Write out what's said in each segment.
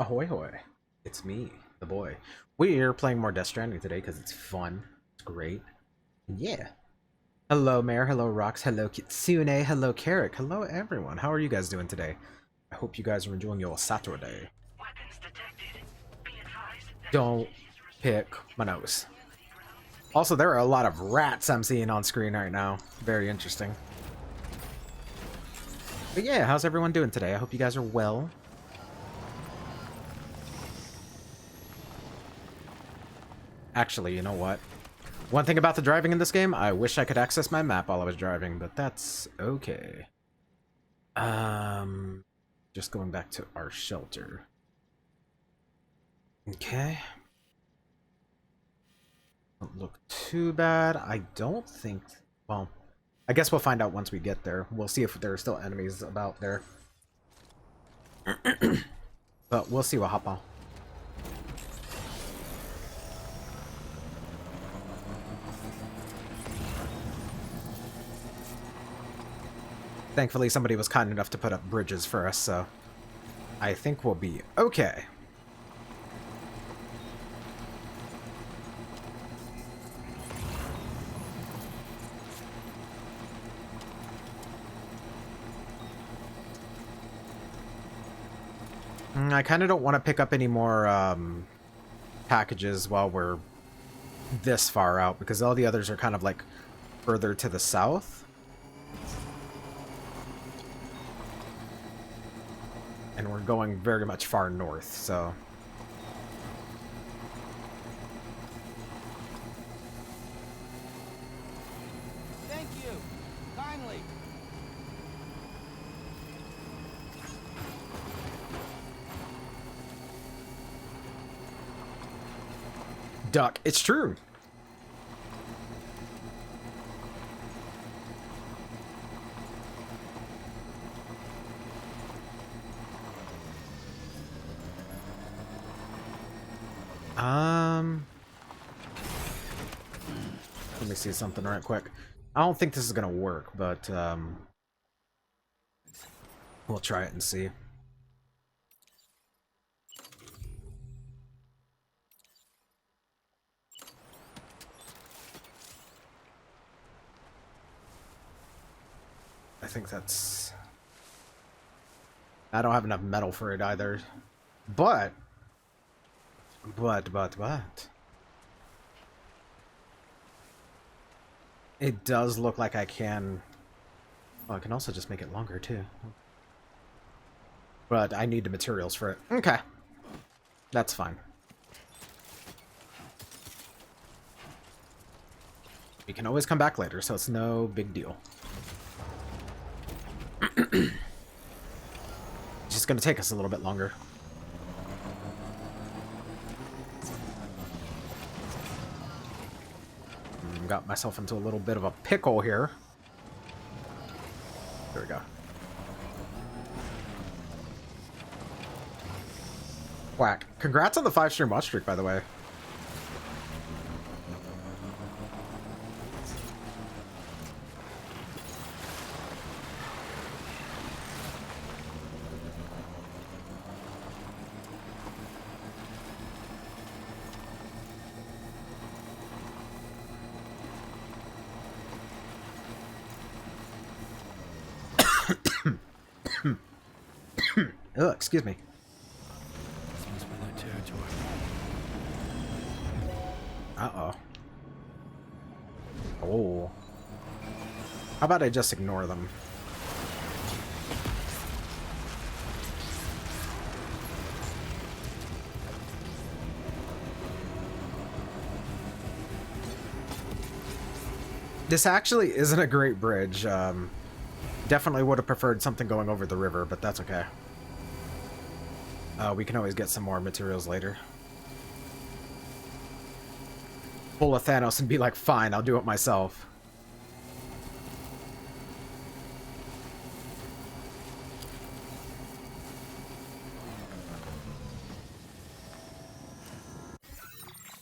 Ahoy hoy. It's me, the boy. We're playing more Death Stranding today because it's fun. It's great. And yeah. Hello, Mare. Hello, Rox. Hello, Kitsune. Hello, Carrick. Hello, everyone. How are you guys doing today? I hope you guys are enjoying your Saturday. Don't pick my nose. Also, there are a lot of rats I'm seeing on screen right now. Very interesting. But yeah, how's everyone doing today? I hope you guys are well. Actually, you know what? One thing about the driving in this game, I wish I could access my map while I was driving, but that's okay. Just going back to our shelter. Okay. Don't look too bad. I don't think... Well, I guess we'll find out once we get there. We'll see if there are still enemies about there. But we'll see what happens. Thankfully, somebody was kind enough to put up bridges for us, so I think we'll be okay. I kind of don't want to pick up any more packages while we're this far out, because all the others are kind of like further to the south. And we're going very much far north, so... Thank you. Kindly. Duck, it's true. Let me see something right quick. I don't think this is gonna work, but we'll try it and see. I think that's... I don't have enough metal for it either. But... It does look like I can... Oh, I can also just make it longer, too. But I need the materials for it. Okay. That's fine. We can always come back later, so it's no big deal. It's just gonna take us a little bit longer. Got myself into a little bit of a pickle here. There we go. Whack. Congrats on the 5-stream watch streak, by the way. Ugh, excuse me. This must be their territory. Uh-oh. Oh. How about I just ignore them? This actually isn't a great bridge. Definitely would have preferred something going over the river, but that's okay. We can always get some more materials later. Pull a Thanos and be like, fine, I'll do it myself.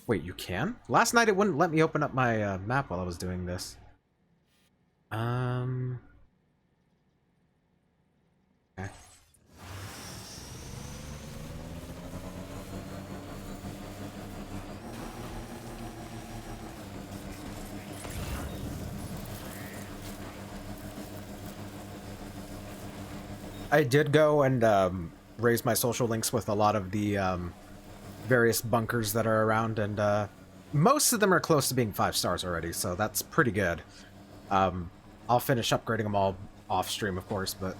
Wait, you can? Last night it wouldn't let me open up my map while I was doing this. Okay. I did go and raise my social links with a lot of the various bunkers that are around, and most of them are close to being 5 stars already, so that's pretty good. I'll finish upgrading them all off stream, of course, but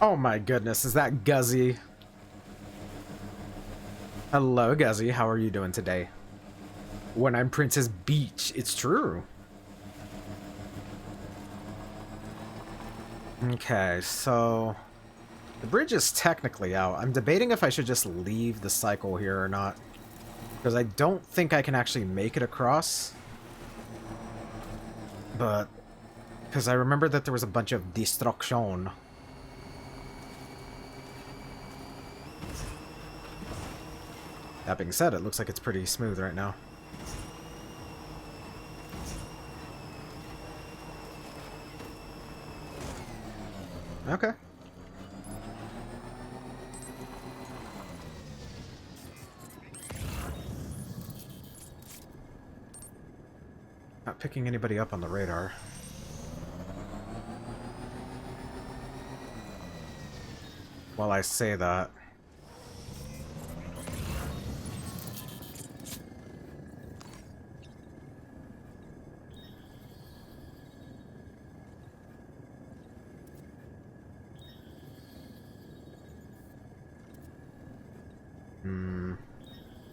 oh my goodness, is that Guzzy? Hello, Guzzy. How are you doing today? When I'm Princess Beach, it's true. Okay, so the bridge is technically out. I'm debating if I should just leave the cycle here or not, because I don't think I can actually make it across. But because I remember that there was a bunch of destruction. That being said, it looks like it's pretty smooth right now. Okay. Not picking anybody up on the radar. While I say that.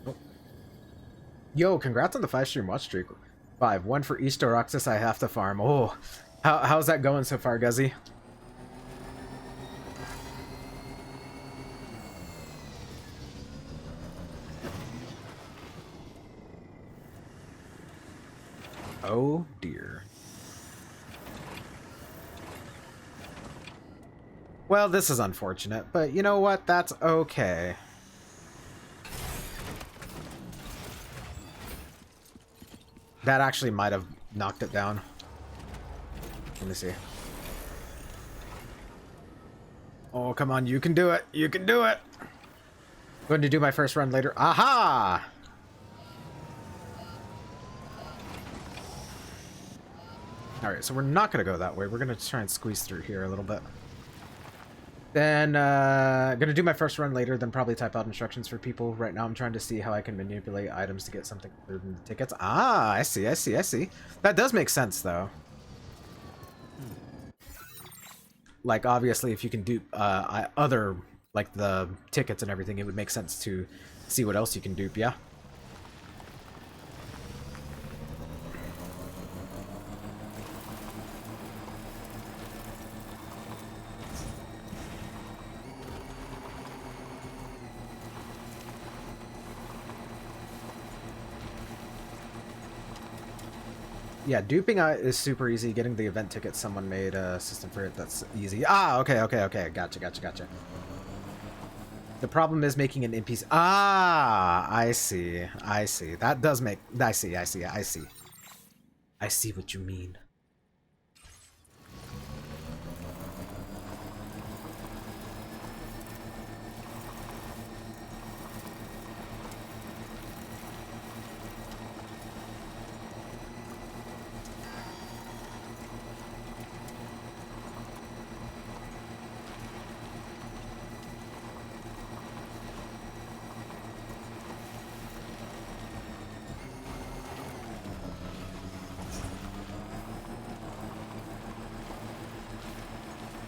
Oh. Yo, congrats on the 5-stream watch streak. 5. 1 for each Doroxis I have to farm. Oh, how's that going so far, Guzzy? Oh dear. Well, this is unfortunate, but you know what? That's okay. That actually might have knocked it down. Let me see. Oh, come on. You can do it. You can do it. Going to do my first run later. Aha! Alright, so we're not going to go that way. We're going to try and squeeze through here a little bit. Then, gonna do my first run later, then probably type out instructions for people. Right now I'm trying to see how I can manipulate items to get something through the tickets. Ah, I see, I see, I see. That does make sense, though. Like, obviously, if you can dupe other, like, the tickets and everything, it would make sense to see what else you can dupe, yeah? Yeah, duping is super easy. Getting the event ticket someone made a system for it, that's easy. Ah, okay, okay, okay. Gotcha, gotcha, gotcha. The problem is making an NPC. Ah, I see. I see. That does make... I see, I see, I see. I see what you mean.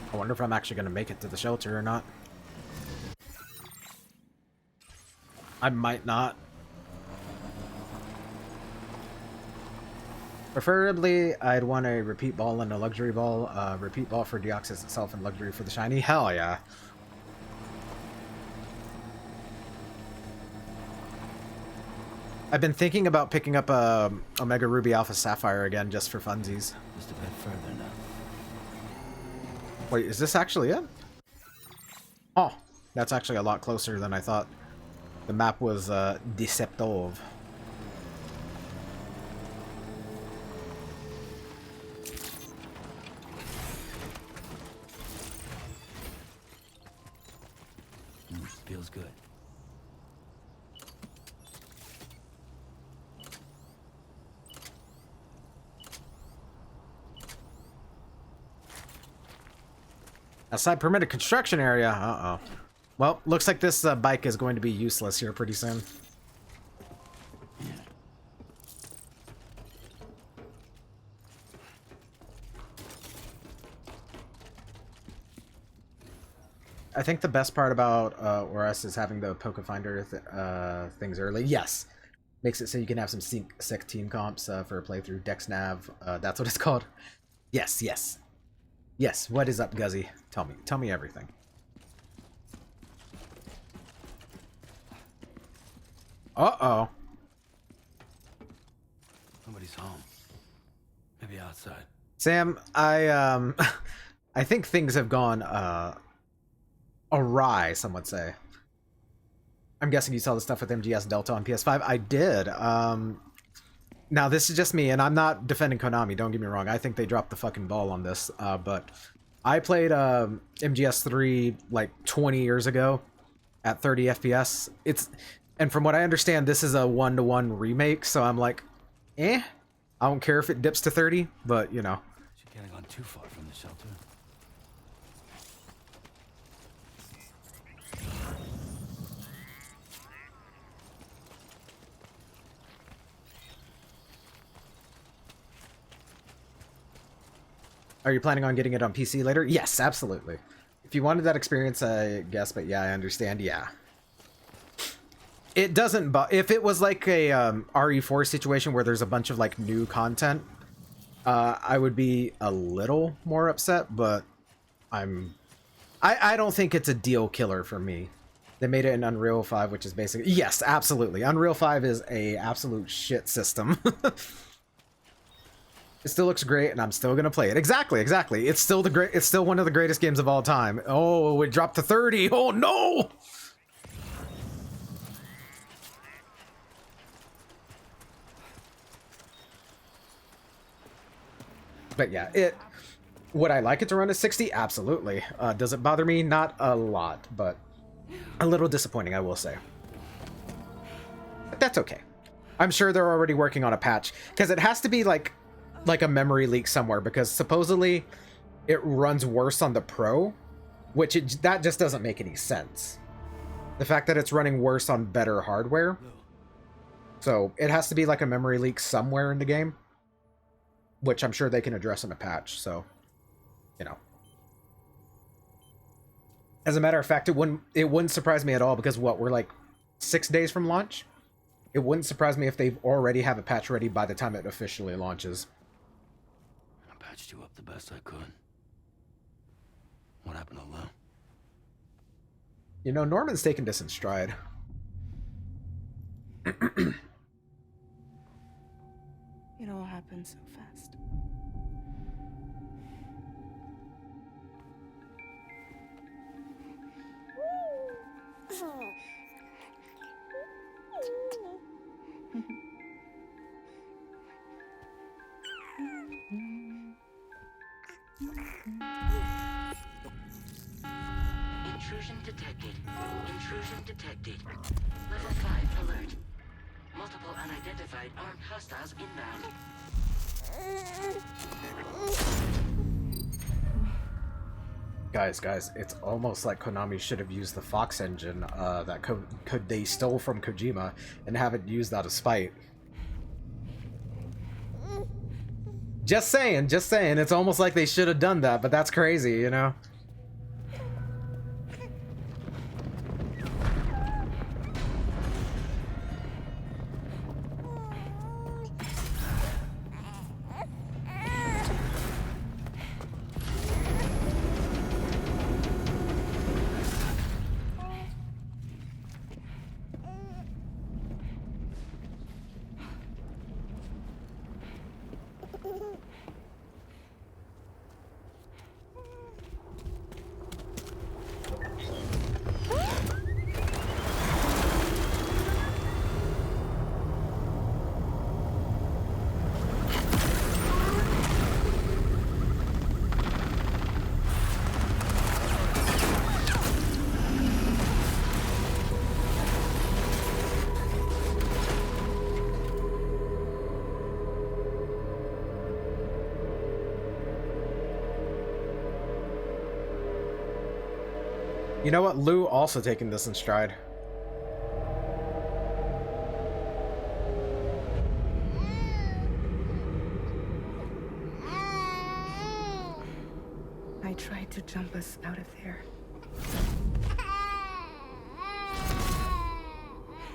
I wonder if I'm actually going to make it to the shelter or not. I might not. Preferably, I'd want a repeat ball and a luxury ball. Repeat ball for Deoxys itself and luxury for the shiny. Hell yeah. I've been thinking about picking up a Omega Ruby Alpha Sapphire again just for funsies. Just a bit further now. Wait, is this actually it? Oh, that's actually a lot closer than I thought. The map was deceptive. feels good. Outside permitted construction area. Uh-oh. Well, looks like this bike is going to be useless here pretty soon. I think the best part about ORS is having the Poke Finder things early. Yes. Makes it so you can have some sick team comps for a playthrough. Dex Nav, that's what it's called. Yes, yes. Yes, what is up, Guzzy? Tell me. Tell me everything. Uh-oh. Nobody's home. Maybe outside. Sam, I I think things have gone awry, some would say. I'm guessing you saw the stuff with MGS Delta on PS5. I did. Now this is just me, and I'm not defending Konami, don't get me wrong. I think they dropped the fucking ball on this. But I played MGS3 like 20 years ago at 30 FPS. And from what I understand, this is a 1-to-1 remake, so I'm like, I don't care if it dips to 30, but you know. She can't have gone too far from the shelter. Are you planning on getting it on PC later? Yes, absolutely. If you wanted that experience, I guess, but yeah, I understand. Yeah. It doesn't, if it was like a RE4 situation where there's a bunch of like new content, I would be a little more upset, but I don't think it's a deal killer for me. They made it in Unreal 5, which is basically, yes, absolutely. Unreal 5 is a absolute shit system. It still looks great, and I'm still gonna play it. Exactly, exactly. It's still it's still one of the greatest games of all time. Oh, it dropped to 30. Oh no! But yeah, would I like it to run at 60? Absolutely. Does it bother me? Not a lot, but a little disappointing, I will say. But that's okay. I'm sure they're already working on a patch, because it has to be like a memory leak somewhere, because supposedly it runs worse on the Pro, which that just doesn't make any sense. The fact that it's running worse on better hardware. So it has to be like a memory leak somewhere in the game, which I'm sure they can address in a patch. So, you know. As a matter of fact, it wouldn't surprise me at all, because what, we're like 6 days from launch? It wouldn't surprise me if they already have a patch ready by the time it officially launches. I patched you up the best I could. What happened to Lou? You know, Norman's taking this in stride. It all happened so fast. Intrusion detected. Intrusion detected. Level 5 alert. Multiple unidentified armed hostiles inbound. Guys, it's almost like Konami should have used the Fox engine that they stole from Kojima and have it used out of spite. Just saying, it's almost like they should have done that, but that's crazy, you know? You know what? Lou also taking this in stride. I tried to jump us out of there.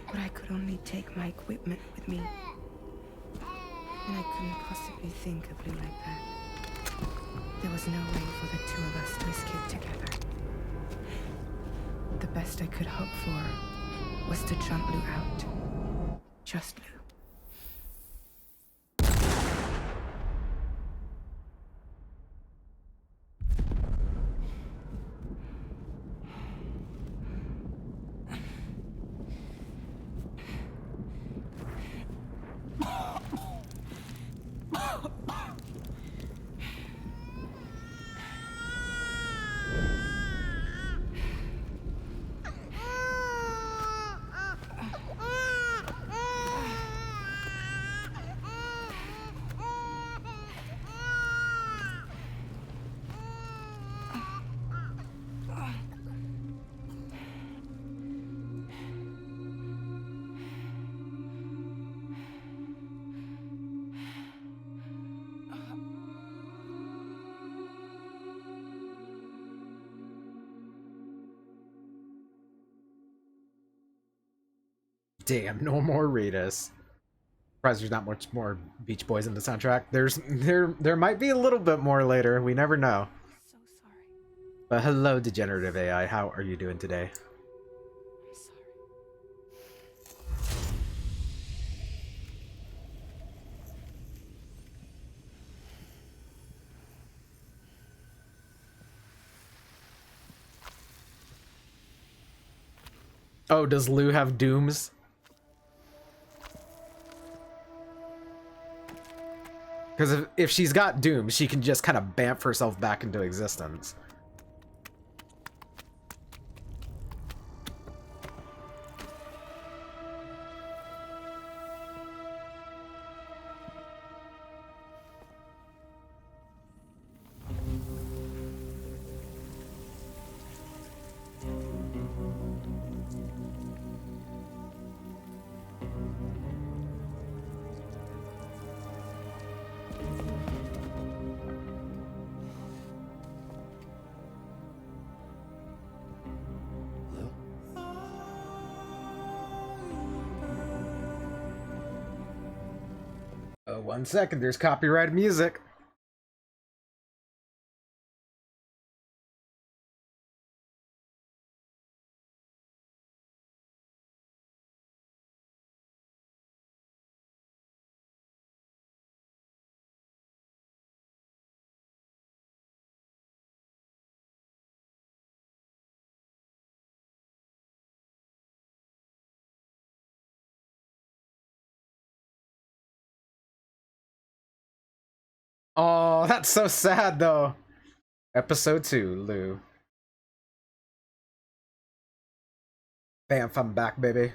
But I could only take my equipment with me. And I couldn't possibly think of Lou like that. There was no way for the two of us to escape together. The best I could hope for was to jump Lou out. Just Lou. Damn, no more Ritas. Surprised there's not much more Beach Boys in the soundtrack. There might be a little bit more later. We never know. So sorry. But hello, degenerative AI. How are you doing today? I'm sorry. Oh, does Lou have dooms? Because if she's got dooms, she can just kind of bamf herself back into existence. Lou? Oh, 1 second. There's copyrighted music. Oh, that's so sad, though. Episode 2, Lou. Bam, I'm back, baby.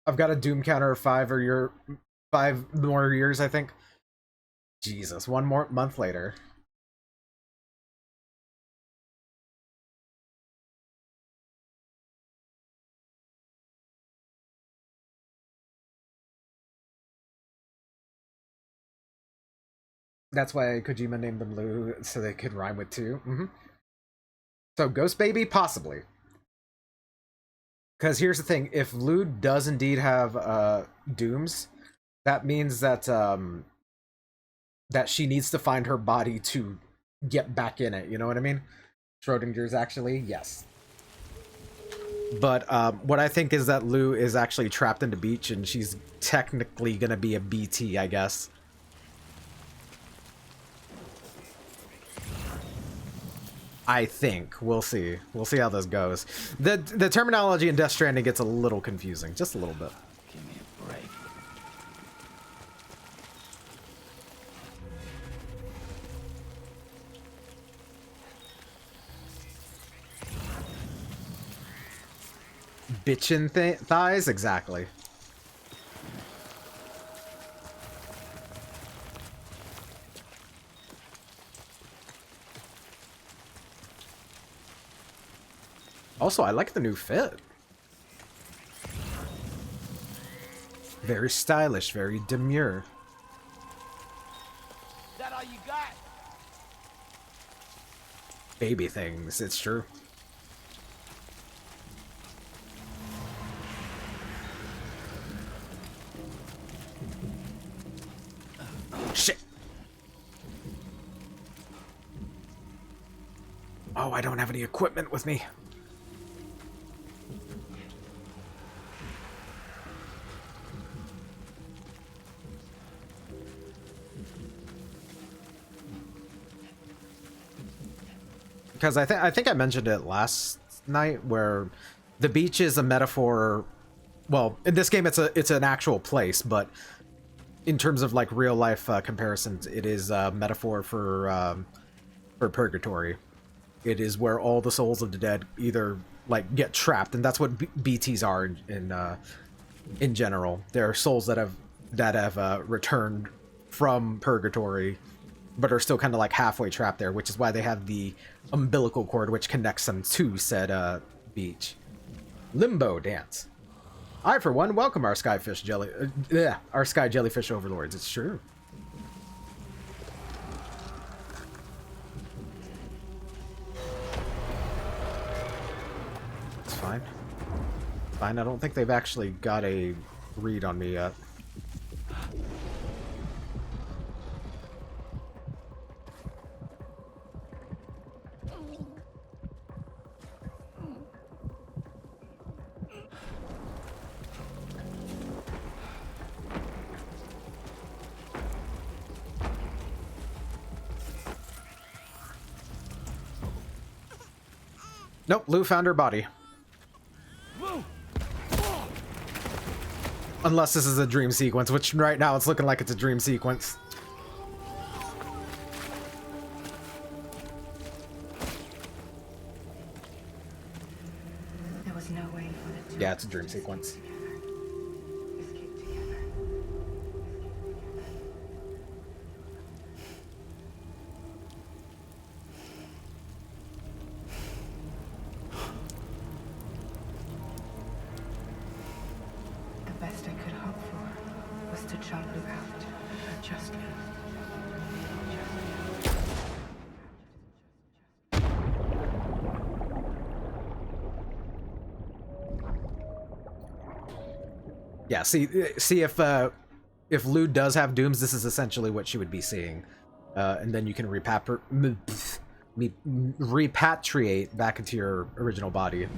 I've got a doom counter of 5 more years, I think. Jesus, 1 more month later. That's why Kojima named them Lou, so they could rhyme with two. So, Ghost Baby? Possibly. Because here's the thing, if Lou does indeed have dooms, that means that that she needs to find her body to get back in it, you know what I mean? Schrodinger's actually, yes. But what I think is that Lou is actually trapped in the beach and she's technically gonna be a BT, I guess. I think. We'll see. We'll see how this goes. The terminology in Death Stranding gets a little confusing. Just a little bit. Give me a break. Bitchin' thighs? Exactly. Also, I like the new fit. Very stylish, very demure. Is that all you got? Baby things, it's true. Shit! Oh, I don't have any equipment with me. Because I think I mentioned it last night, where the beach is a metaphor. Well, in this game, it's an actual place, but in terms of like real life comparisons, it is a metaphor for purgatory. It is where all the souls of the dead either like get trapped, and that's what BTs are in general. They're souls that have returned from purgatory, but are still kind of like halfway trapped there, which is why they have the umbilical cord which connects them to said beach. Limbo dance. I, for one, welcome our our sky jellyfish overlords. It's true. It's fine. Fine. I don't think they've actually got a read on me yet. Nope, Lou found her body. Unless this is a dream sequence, which right now it's looking like it's a dream sequence. There was no way for the two. Yeah, it's a dream sequence. Escape together. The best I could hope for was to jump Lou out. Just me. Yeah, see if Lou does have dooms, this is essentially what she would be seeing, and then you can repatriate back into your original body.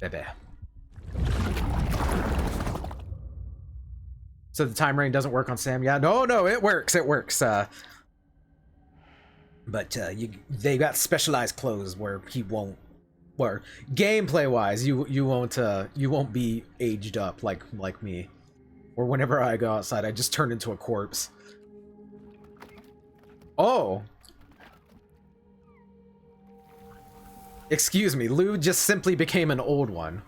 Bebe. So the time rain doesn't work on Sam? Yeah, no, it works. It works. But they got specialized clothes where he won't. Or gameplay wise, you won't be aged up like me. Or whenever I go outside, I just turn into a corpse. Oh. Excuse me, Lou just simply became an old one.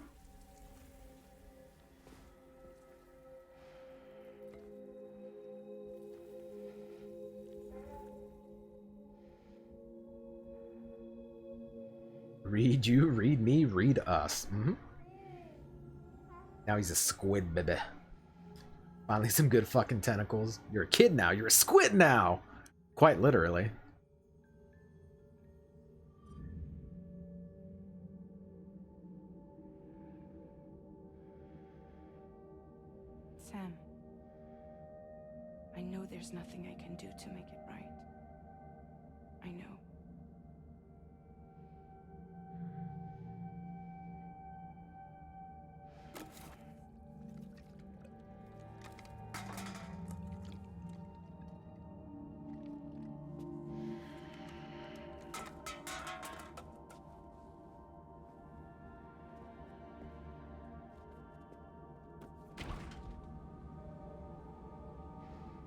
Read you, read me, read us. Now he's a squid, baby. Finally some good fucking tentacles. You're a kid now. You're a squid now. Quite literally. Sam, I know there's nothing I can do to make it right. I know.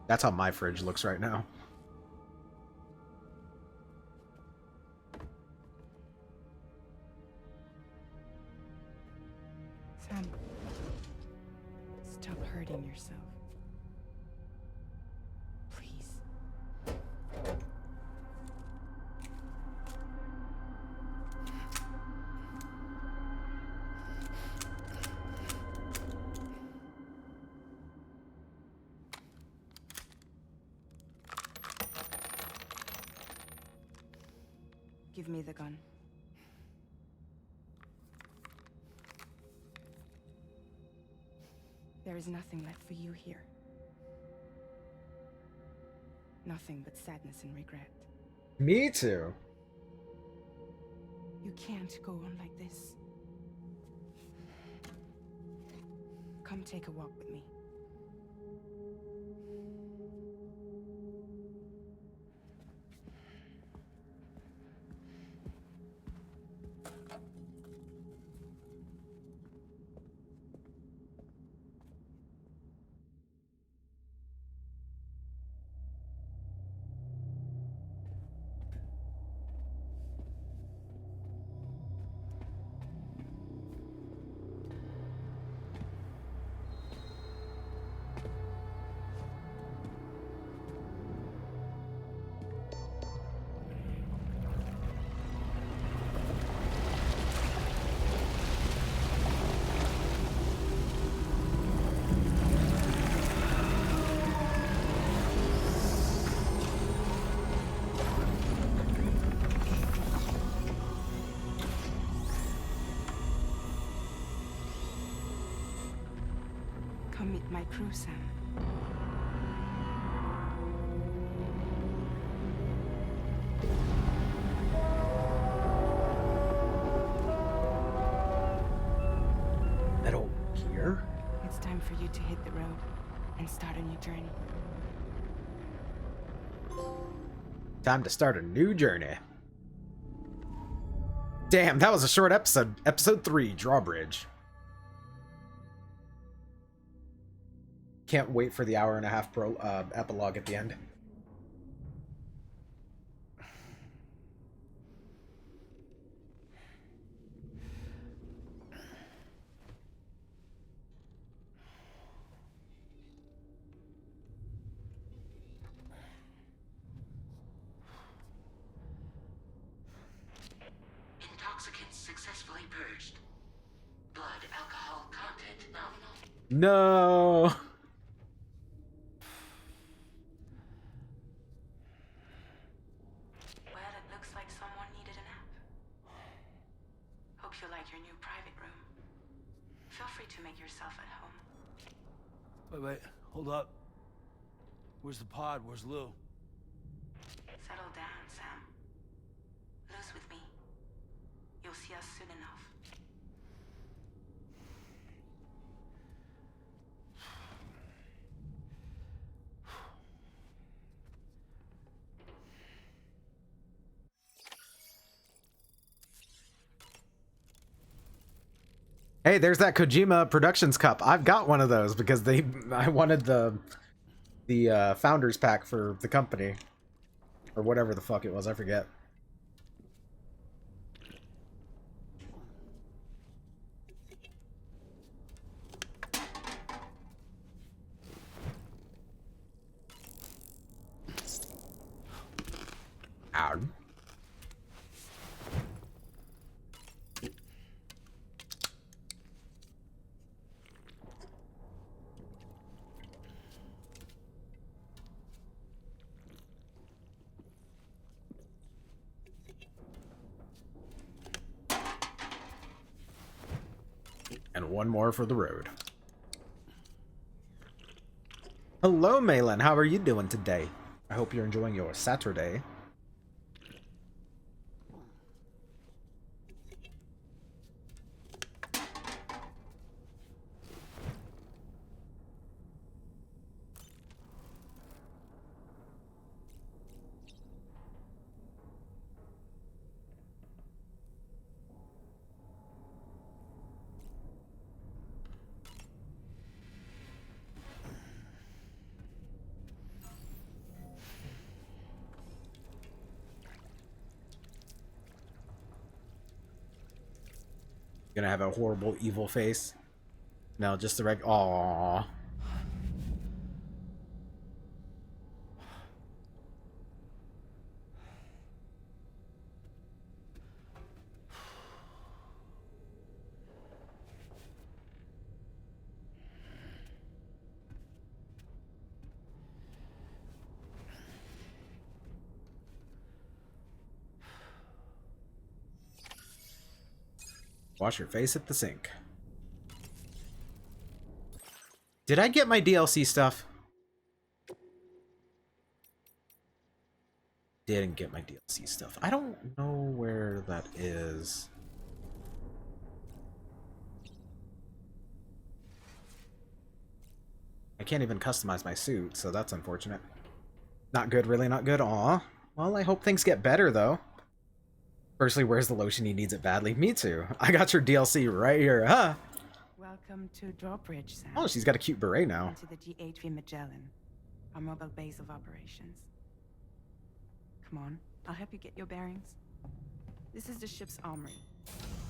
That's how my fridge looks right now. Sam, stop hurting yourself. Please. Give me the gun. There is nothing left for you here. Nothing but sadness and regret. Me too. You can't go on like this. Come take a walk with me. Come meet my crew, Sam. Metal Gear? It's time for you to hit the road and start a new journey. Time to start a new journey. Damn, that was a short episode. Episode 3, Drawbridge. Can't wait for the hour-and-a-half epilogue at the end. Intoxicants successfully purged. Blood alcohol content nominal. No. Well, it looks like someone needed a nap. Hope you like your new private room. Feel free to make yourself at home. Wait, hold up. Where's the pod? Where's Lou? Settle down, Sam. Lou's with me. You'll see us soon enough. Hey, there's that Kojima Productions cup. I've got one of those because I wanted the founders pack for the company, or whatever the fuck it was. I forget. Ow. And one more for the road. Hello, Malin. How are you doing today? I hope you're enjoying your Saturday. Gonna have a horrible evil face. No, just the reg. Aww. Wash your face at the sink. Did I get my DLC stuff? Didn't get my DLC stuff. I don't know where that is. I can't even customize my suit, so that's unfortunate. Not good, really not good. Aw. Well, I hope things get better, though. Firstly, where's the lotion? He needs it badly. Me too. I got your DLC right here, huh? Welcome to Drawbridge, Sam. Oh, she's got a cute beret now. And to the DHV Magellan, our mobile base of operations. Come on, I'll help you get your bearings. This is the ship's armory.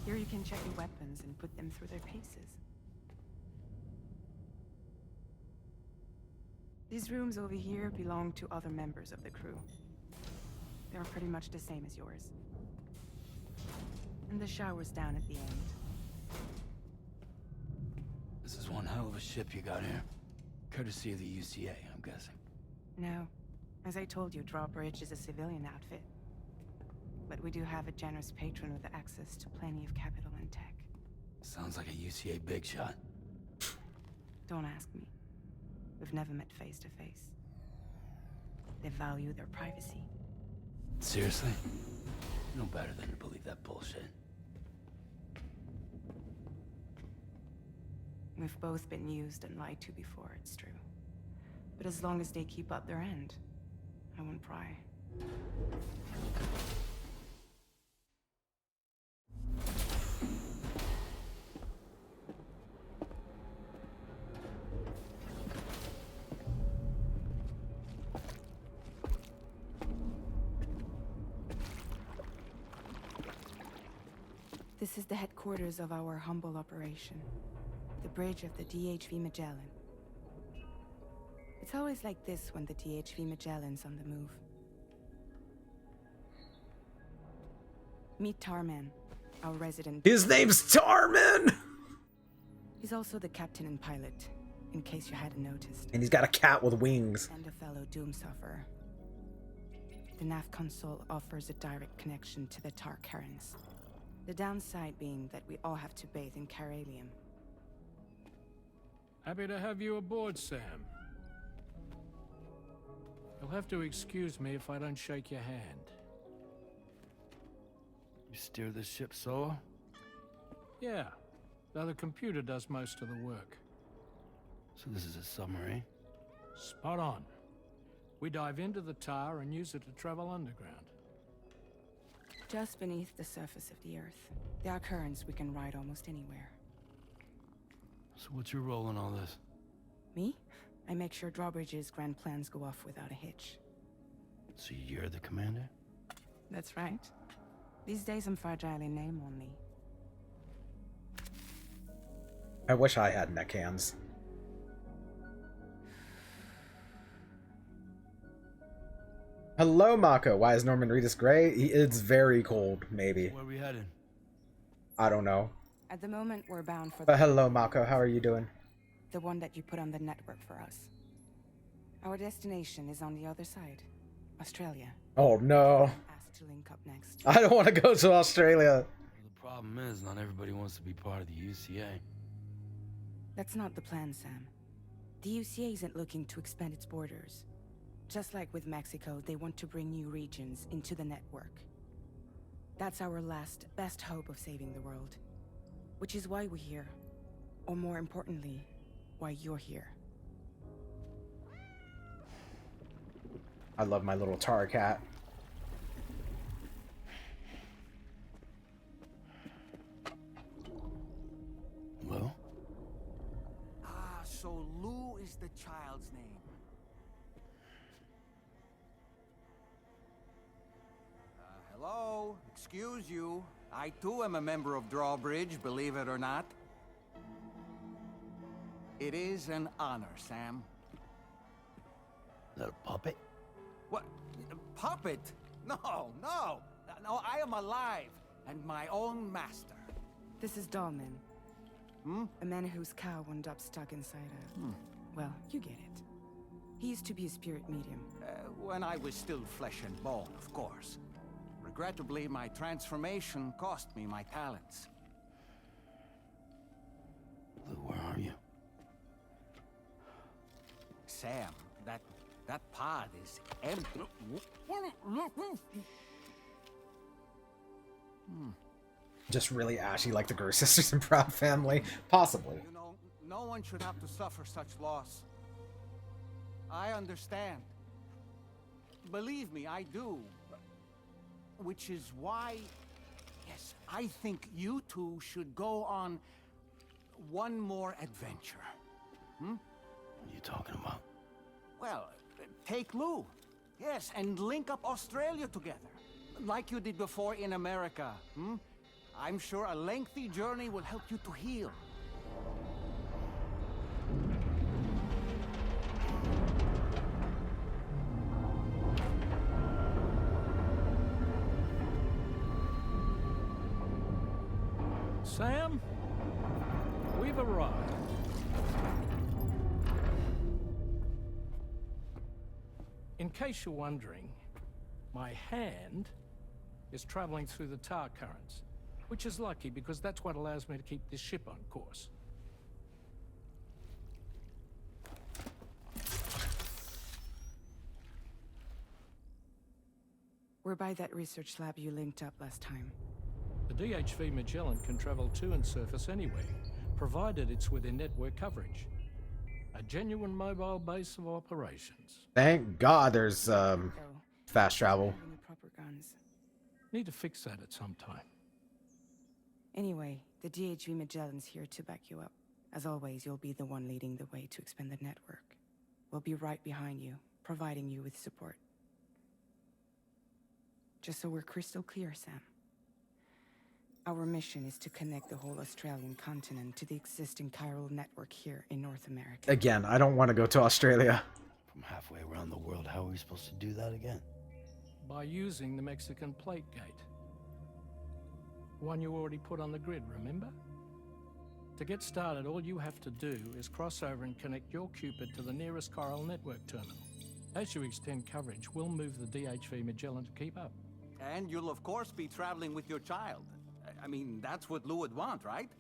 Here you can check your weapons and put them through their paces. These rooms over here belong to other members of the crew. They're pretty much the same as yours. And the shower's down at the end. This is one hell of a ship you got here. Courtesy of the UCA, I'm guessing. No. As I told you, Drawbridge is a civilian outfit. But we do have a generous patron with access to plenty of capital and tech. Sounds like a UCA big shot. Don't ask me. We've never met face to face. They value their privacy. Seriously? No better than to believe that bullshit. We've both been used and lied to before, it's true. But as long as they keep up their end, I won't pry. This is the headquarters of our humble operation. The bridge of the DHV Magellan. It's always like this when the DHV Magellan's on the move. Meet Tarman, our resident. His name's Tarman! He's also the captain and pilot, in case you hadn't noticed. And he's got a cat with wings. And a fellow Doomsufferer. The nav console offers a direct connection to the Tar currents. The downside being that we all have to bathe in Caralium. Happy to have you aboard, Sam. You'll have to excuse me if I don't shake your hand. You steer this ship solo? Yeah, though the computer does most of the work. So this is a submarine? Spot on. We dive into the Tar and use it to travel underground. Just beneath the surface of the Earth, there are currents we can ride almost anywhere. So what's your role in all this? Me? I make sure Drawbridge's grand plans go off without a hitch. So you're the commander? That's right. These days I'm fragile in name only. I wish I had neck hands. Hello, Mako. Why is Norman Reedus gray? It's very cold, maybe. Where are we headed? I don't know. At the moment, we're bound for But hello, Mako. How are you doing? the one that you put on the network for us. Our destination is on the other side. Australia. Oh, no. Asked to link up next. I don't want to go to Australia. Well, the problem is, not everybody wants to be part of the UCA. That's not the plan, Sam. The UCA isn't looking to expand its borders. Just like with Mexico, they want to bring new regions into the network. That's our last, best hope of saving the world. Which is why we're here. Or more importantly, why you're here. I love my little tar cat. Well? Ah, so Lou is the child's name. Hello? Excuse you. I too am a member of Drawbridge, believe it or not. It is an honor, Sam. Is that a puppet? What? A puppet? No, no. No, I am alive and my own master. This is Dahlman. Hmm? A man whose cow wound up stuck inside a... Well, you get it. He used to be a spirit medium. When I was still flesh and bone, of course. Regrettably, my transformation cost me my talents. Lou, where are you? Sam, that pod is empty. Just really ashy like the Gurr sisters and Proud Family. Possibly. You know, no one should have to suffer such loss. I understand. Believe me, I do. Which is why, yes, I think you two should go on one more adventure. What are you talking about? Well, take Lou. Yes, and link up Australia together. Like you did before in America. I'm sure a lengthy journey will help you to heal. Sam, we've arrived. In case you're wondering, my hand is traveling through the tar currents, which is lucky because that's what allows me to keep this ship on course. We're by that research lab you linked up last time. The DHV Magellan can travel to and surface anywhere, provided it's within network coverage. A genuine mobile base of operations. Thank God there's So, fast travel. having the proper guns. Need to fix that at some time. Anyway, the DHV Magellan's here to back you up. As always, you'll be the one leading the way to expand the network. We'll be right behind you, providing you with support. Just so we're crystal clear, Sam. Our mission is to connect the whole Australian continent to the existing chiral network here in North America. Again, I don't want to go to Australia. From halfway around the world, how are we supposed to do that again? By using the Mexican plate gate. One you already put on the grid, remember? To get started, all you have to do is cross over and connect your Cupid to the nearest chiral network terminal. As you extend coverage, we'll move the DHV Magellan to keep up. And you'll of course be traveling with your child. I mean, that's what Lou would want, right?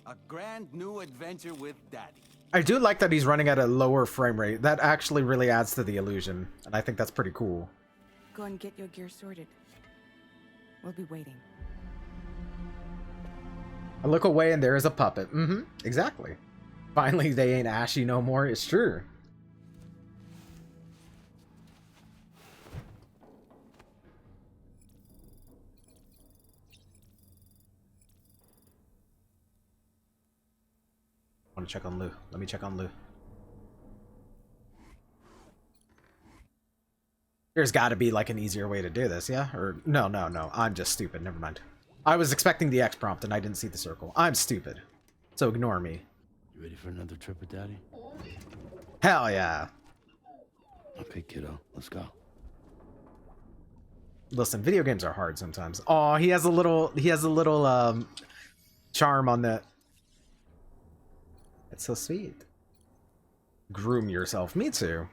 A grand new adventure with Daddy. I do like that he's running at a lower frame rate. That actually really adds to the illusion, and I think that's pretty cool. Go and get your gear sorted. We'll be waiting. I look away and there is a puppet. Exactly. Finally, they ain't ashy no more. It's true. I want to check on Lou. Let me check on Lou. There's got to be like an easier way to do this, yeah? Or no. I'm just stupid. Never mind. I was expecting the X prompt and I didn't see the circle. I'm stupid. So ignore me. You ready for another trip with Daddy? Hell yeah. Okay, kiddo, let's go. Listen, video games are hard sometimes. Oh, he has a little charm on that. It's so sweet. Groom yourself. Me too.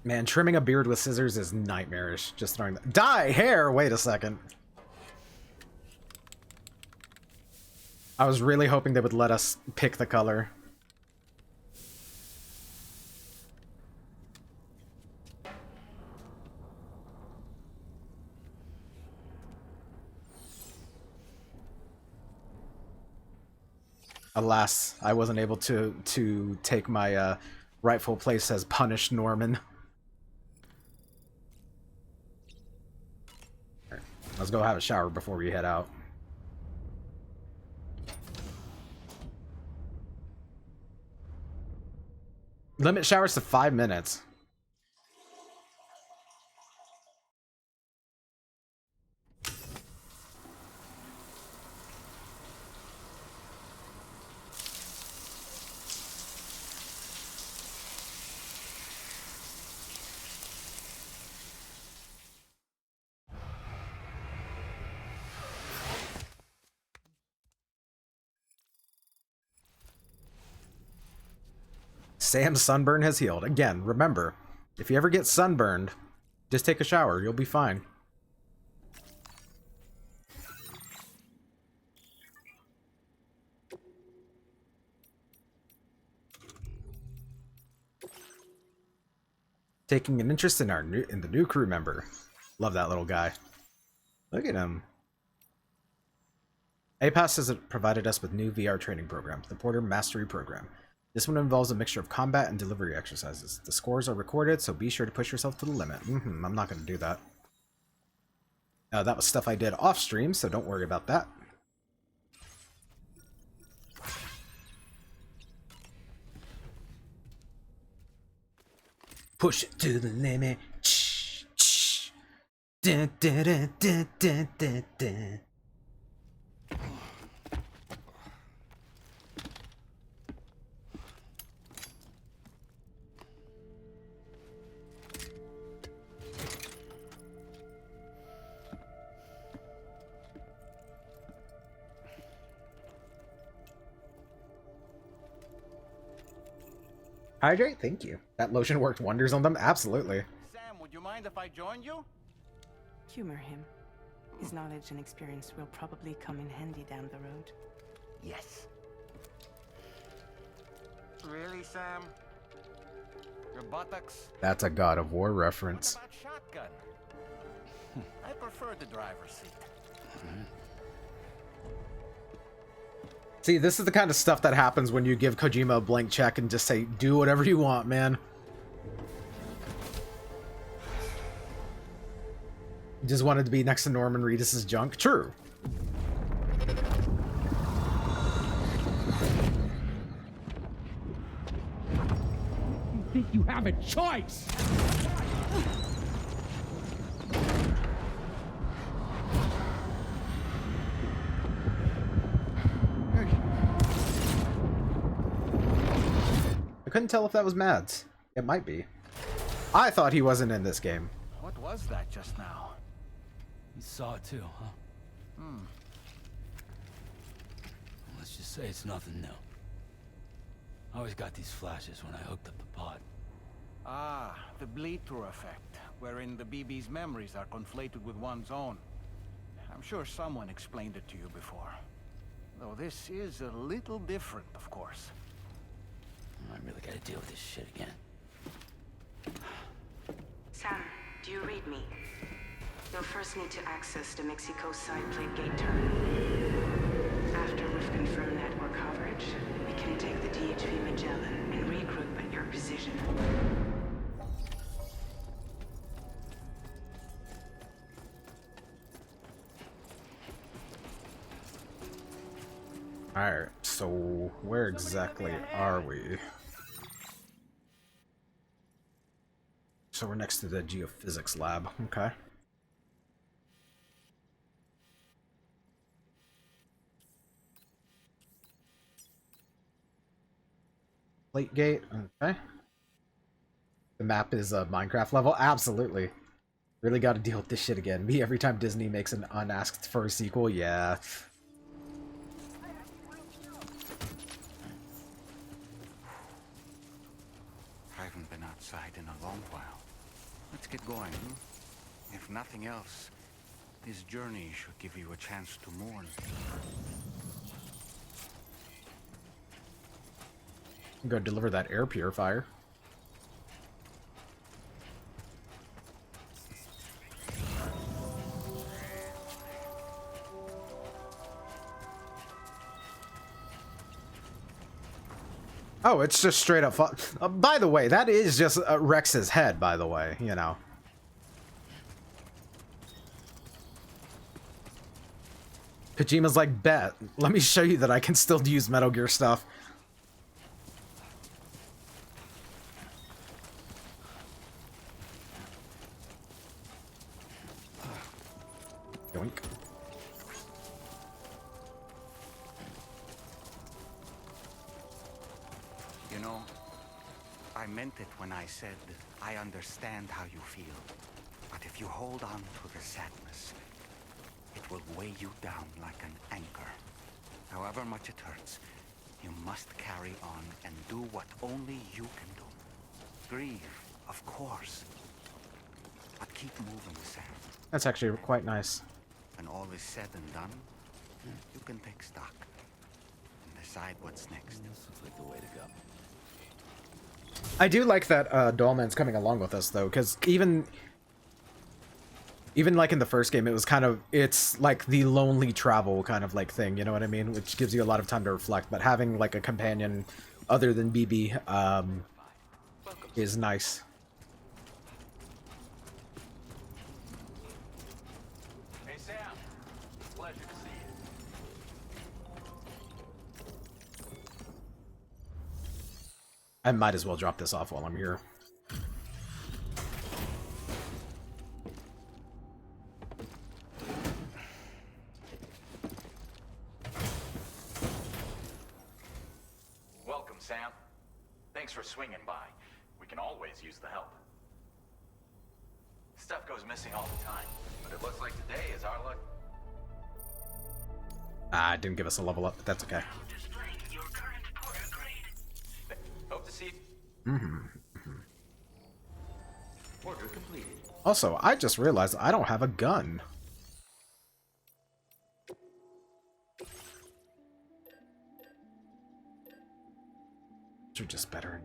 Man, trimming a beard with scissors is nightmarish. Just throwing that. Dye hair! Wait a second. I was really hoping they would let us pick the color. Alas, I wasn't able to take my rightful place as punished Norman. Let's go have a shower before we head out. Limit showers to 5 minutes. Sam's sunburn has healed. Again, remember, if you ever get sunburned, just take a shower. You'll be fine. Taking an interest in the new crew member. Love that little guy. Look at him. APAS has provided us with new VR training program, the Porter Mastery Program. This one involves a mixture of combat and delivery exercises. The scores are recorded, so be sure to push yourself to the limit. I'm not going to do that. That was stuff I did off stream, so don't worry about that. Push it to the limit. Dun, dun, dun, dun, dun, dun, dun. Hydrate? Thank you. That lotion worked wonders on them? Absolutely. Sam, would you mind if I joined you? Humor him. His knowledge and experience will probably come in handy down the road. Yes. Really, Sam? Your buttocks? That's a God of War reference. What about shotgun? I prefer the driver's seat. See, this is the kind of stuff that happens when you give Kojima a blank check and just say, do whatever you want, man. You just wanted to be next to Norman Reedus' junk? True. You think you have a choice? I couldn't tell if that was Mads. It might be. I thought he wasn't in this game. What was that just now? You saw it too, huh? Let's just say it's nothing new. I always got these flashes when I hooked up the pod. Ah, the bleed-through effect, wherein the BB's memories are conflated with one's own. I'm sure someone explained it to you before. Though this is a little different, of course. I really gotta deal with this shit again. Sam, do you read me? You'll first need to access the Mexico side plate gate terminal. After we've confirmed network coverage, we can take the DHV Magellan and regroup at your position. Alright, so where exactly are we? So we're next to the geophysics lab, okay. Plate gate, okay. The map is a Minecraft level? Absolutely. Really gotta deal with this shit again. Me every time Disney makes an unasked for a sequel, yeah. I haven't been outside in a long while. Let's get going, If nothing else, this journey should give you a chance to mourn. Go deliver that air purifier. Oh, it's just straight up by the way, that is just Rex's head, by the way, you know. Kojima's like, bet. Let me show you that I can still use Metal Gear stuff. Yoink. You know, I meant it when I said I understand how you feel. But if you hold on to the sadness, it will weigh you down like an anchor. However much it hurts, You must carry on and do what only you can do. Grieve, of course. But keep moving, Sam. That's actually quite nice. When all is said and done, you can take stock and decide what's next. This looks like the way to go. I do like that Dollman's coming along with us though, because even like in the first game, it was kind of, it's like the lonely travel kind of like thing, you know what I mean? Which gives you a lot of time to reflect, but having like a companion other than BB is nice. Hey, Sam. Pleasure to see you. I might as well drop this off while I'm here. Welcome, Sam. Thanks for swinging by. We can always use the help. Stuff goes missing all the time, but it looks like today is our luck. Ah, it didn't give us a level up, but that's okay. Displaying your current porter grade. Hope to see Order completed. Also, I just realized I don't have a gun. These are just better.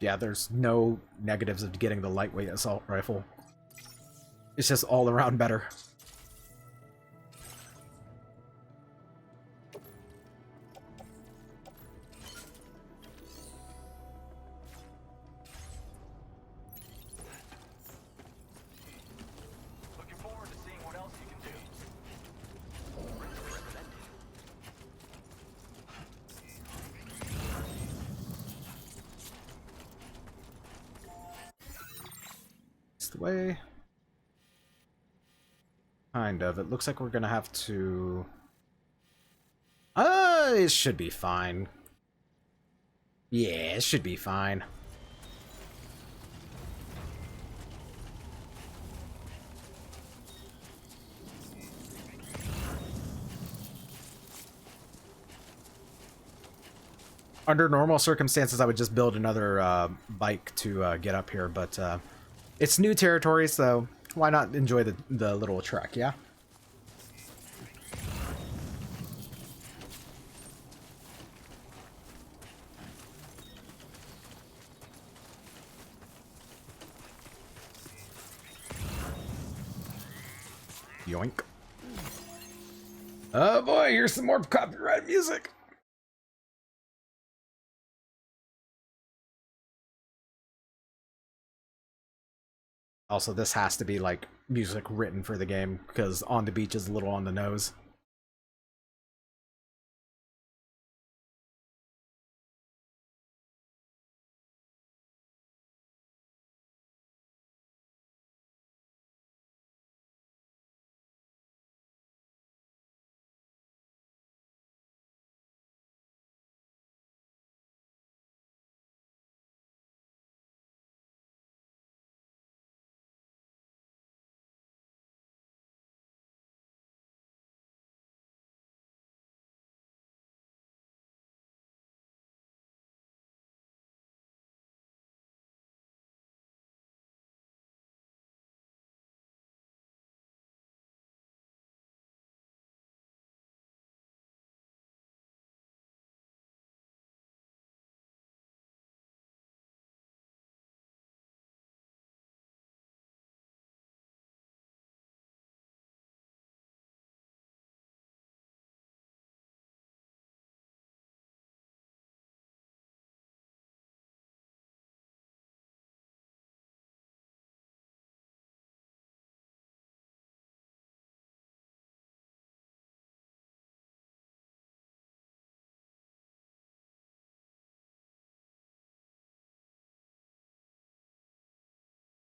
Yeah, there's no negatives of getting the lightweight assault rifle. It's just all around better. Looking forward to seeing what else you can do. It's the way. Kind of. It looks like we're gonna have to... it should be fine. Yeah, it should be fine. Under normal circumstances, I would just build another bike to get up here, but it's new territory, so why not enjoy the little trek, yeah? Yoink. Oh boy, here's some more copyright music. Also, this has to be like music written for the game because On the Beach is a little on the nose.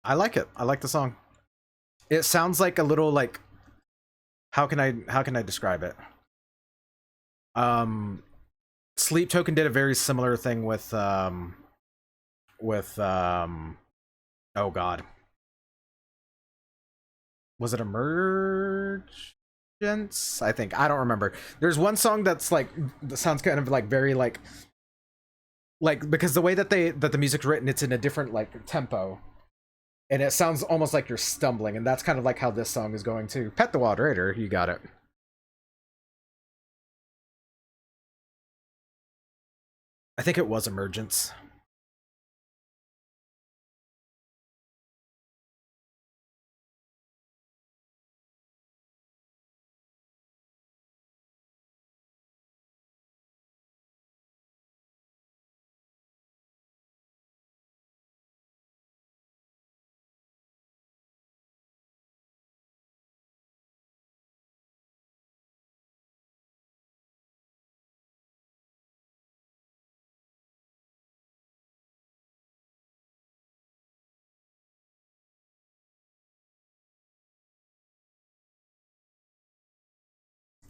I like it. I like the song. It sounds like a little like how can I describe it? Sleep Token did a very similar thing with with oh god, was it Emergence? I think, I don't remember. There's one song that's like, that sounds kind of like very like because the way that the music's written, it's in a different like tempo, and it sounds almost like you're stumbling, and that's kind of like how this song is going too. Pet the Wild Raider, you got it. I think it was Emergence.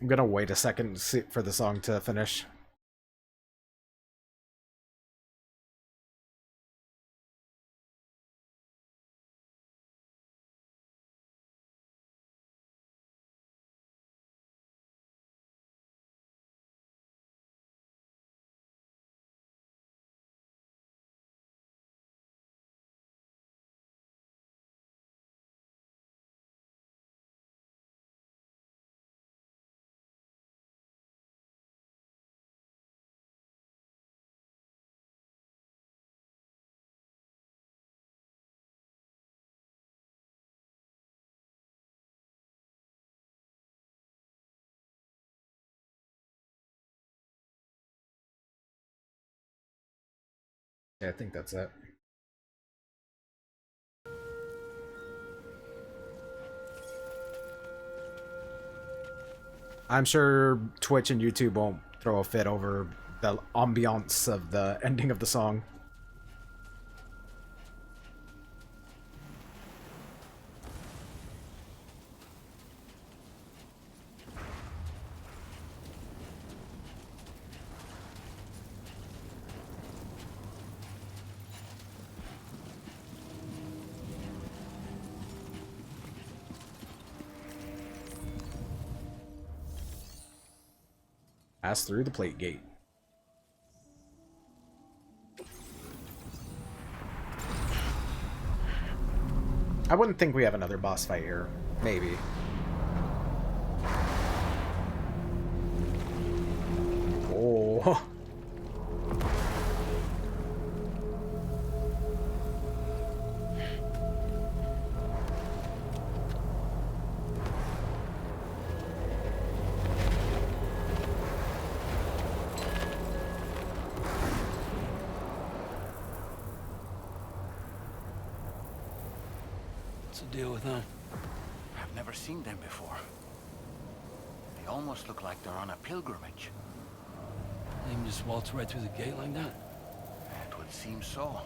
I'm gonna wait a second for the song to finish. Yeah, I think that's it. I'm sure Twitch and YouTube won't throw a fit over the ambiance of the ending of the song. Pass through the plate gate. I wouldn't think we have another boss fight here. Maybe. Oh. What's the deal with them? I've never seen them before. They almost look like they're on a pilgrimage. They can just waltz right through the gate like that? It would seem so.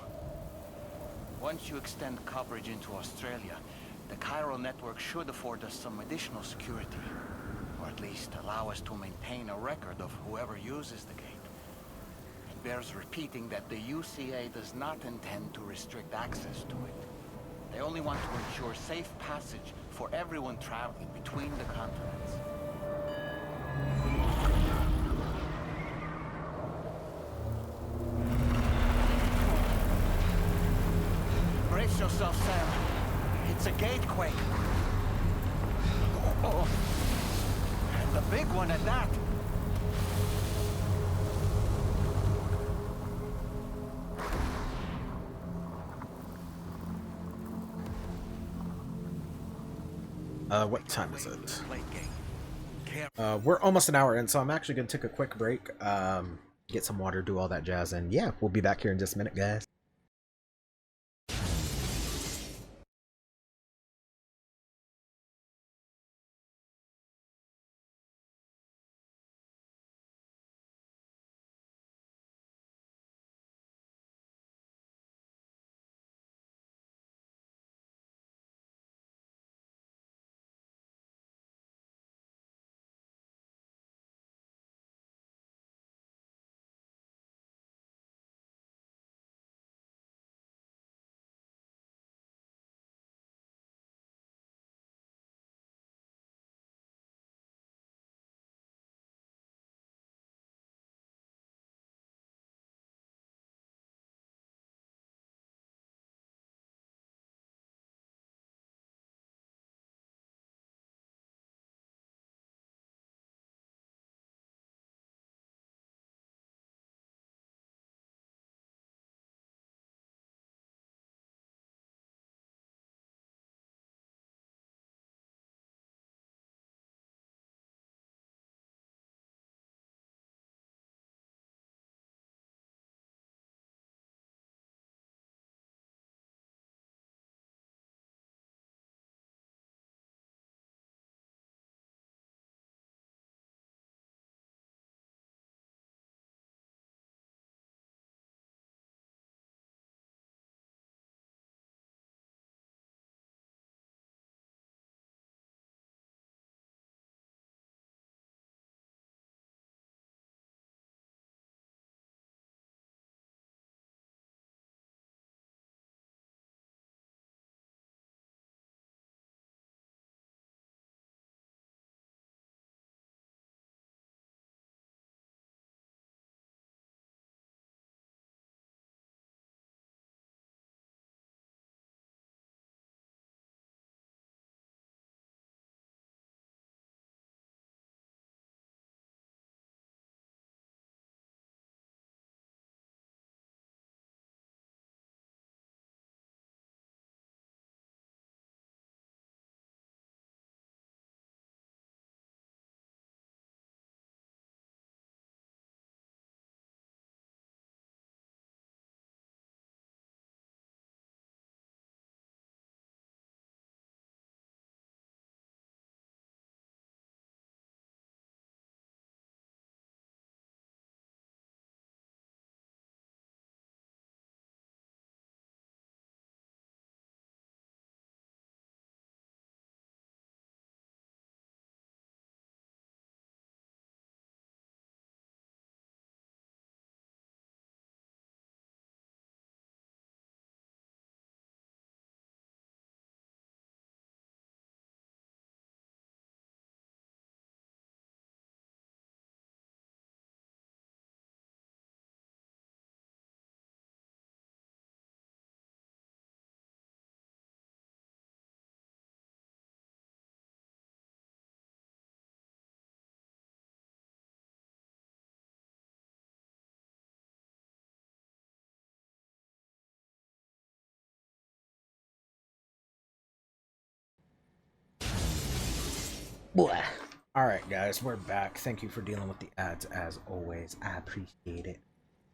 Once you extend coverage into Australia, the Chiral network should afford us some additional security. Or at least allow us to maintain a record of whoever uses the gate. It bears repeating that the UCA does not intend to restrict access to it. They only want to ensure safe passage for everyone traveling between the continents. Brace yourself, Sam. It's a gatequake. Oh. And a big one at that. What time is it? We're almost an hour in, so I'm actually gonna take a quick break, get some water, do all that jazz, and yeah, we'll be back here in just a minute, guys. Alright, guys, we're back. Thank you for dealing with the ads as always. I appreciate it.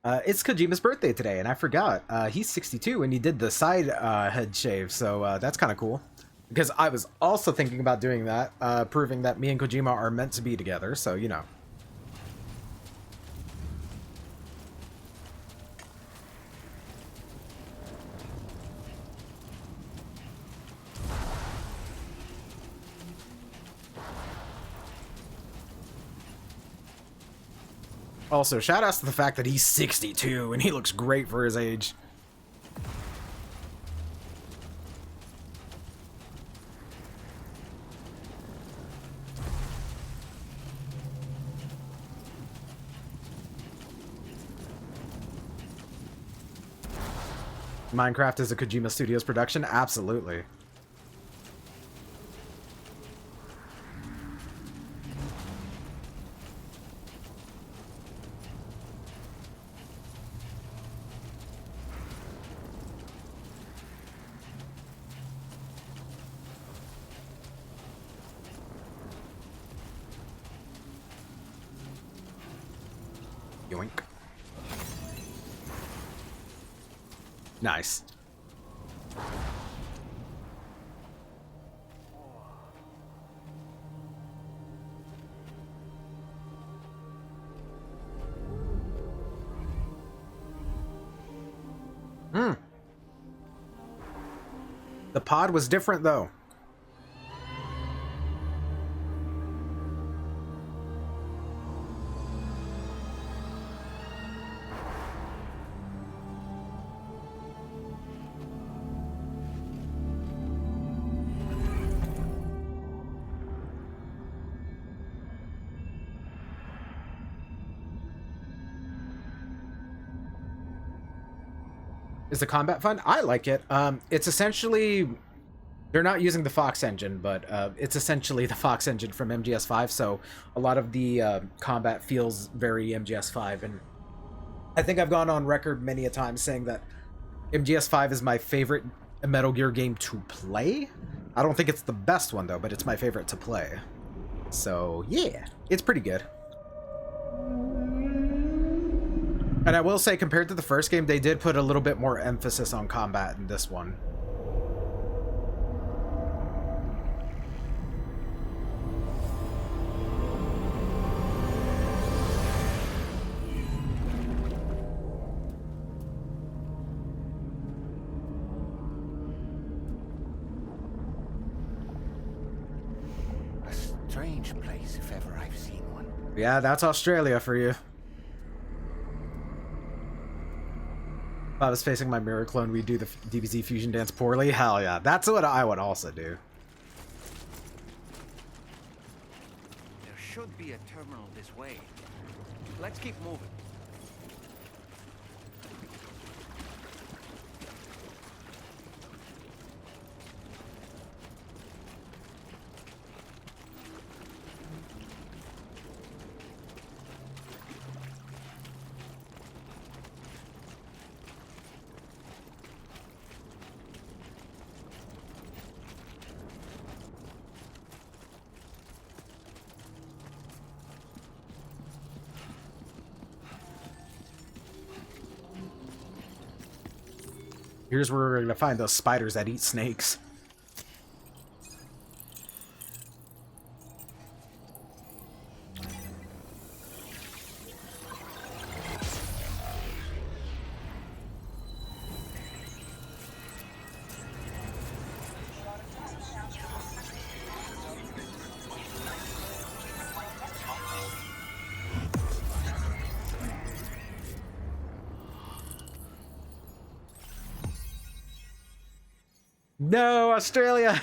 It's Kojima's birthday today, and I forgot. He's 62, and he did the side head shave, so that's kind of cool. Because I was also thinking about doing that, proving that me and Kojima are meant to be together, so, you know. Also, shout outs to the fact that he's 62 and he looks great for his age. Minecraft is a Kojima Studios production? Absolutely. Yoink. Nice. The pod was different, though. Is the combat fun? I like it. It's essentially... They're not using the Fox engine, but it's essentially the Fox engine from MGS5, so a lot of the combat feels very MGS5, and I think I've gone on record many a time saying that MGS5 is my favorite Metal Gear game to play. I don't think it's the best one, though, but it's my favorite to play. So, yeah, it's pretty good. And I will say, compared to the first game, they did put a little bit more emphasis on combat in this one. A strange place, if ever I've seen one. Yeah, that's Australia for you. If I was facing my mirror clone, we'd do the DBZ fusion dance poorly. Hell yeah, that's what I would also do. There should be a terminal this way. Let's keep moving. Here's where we're gonna find those spiders that eat snakes. No, Australia!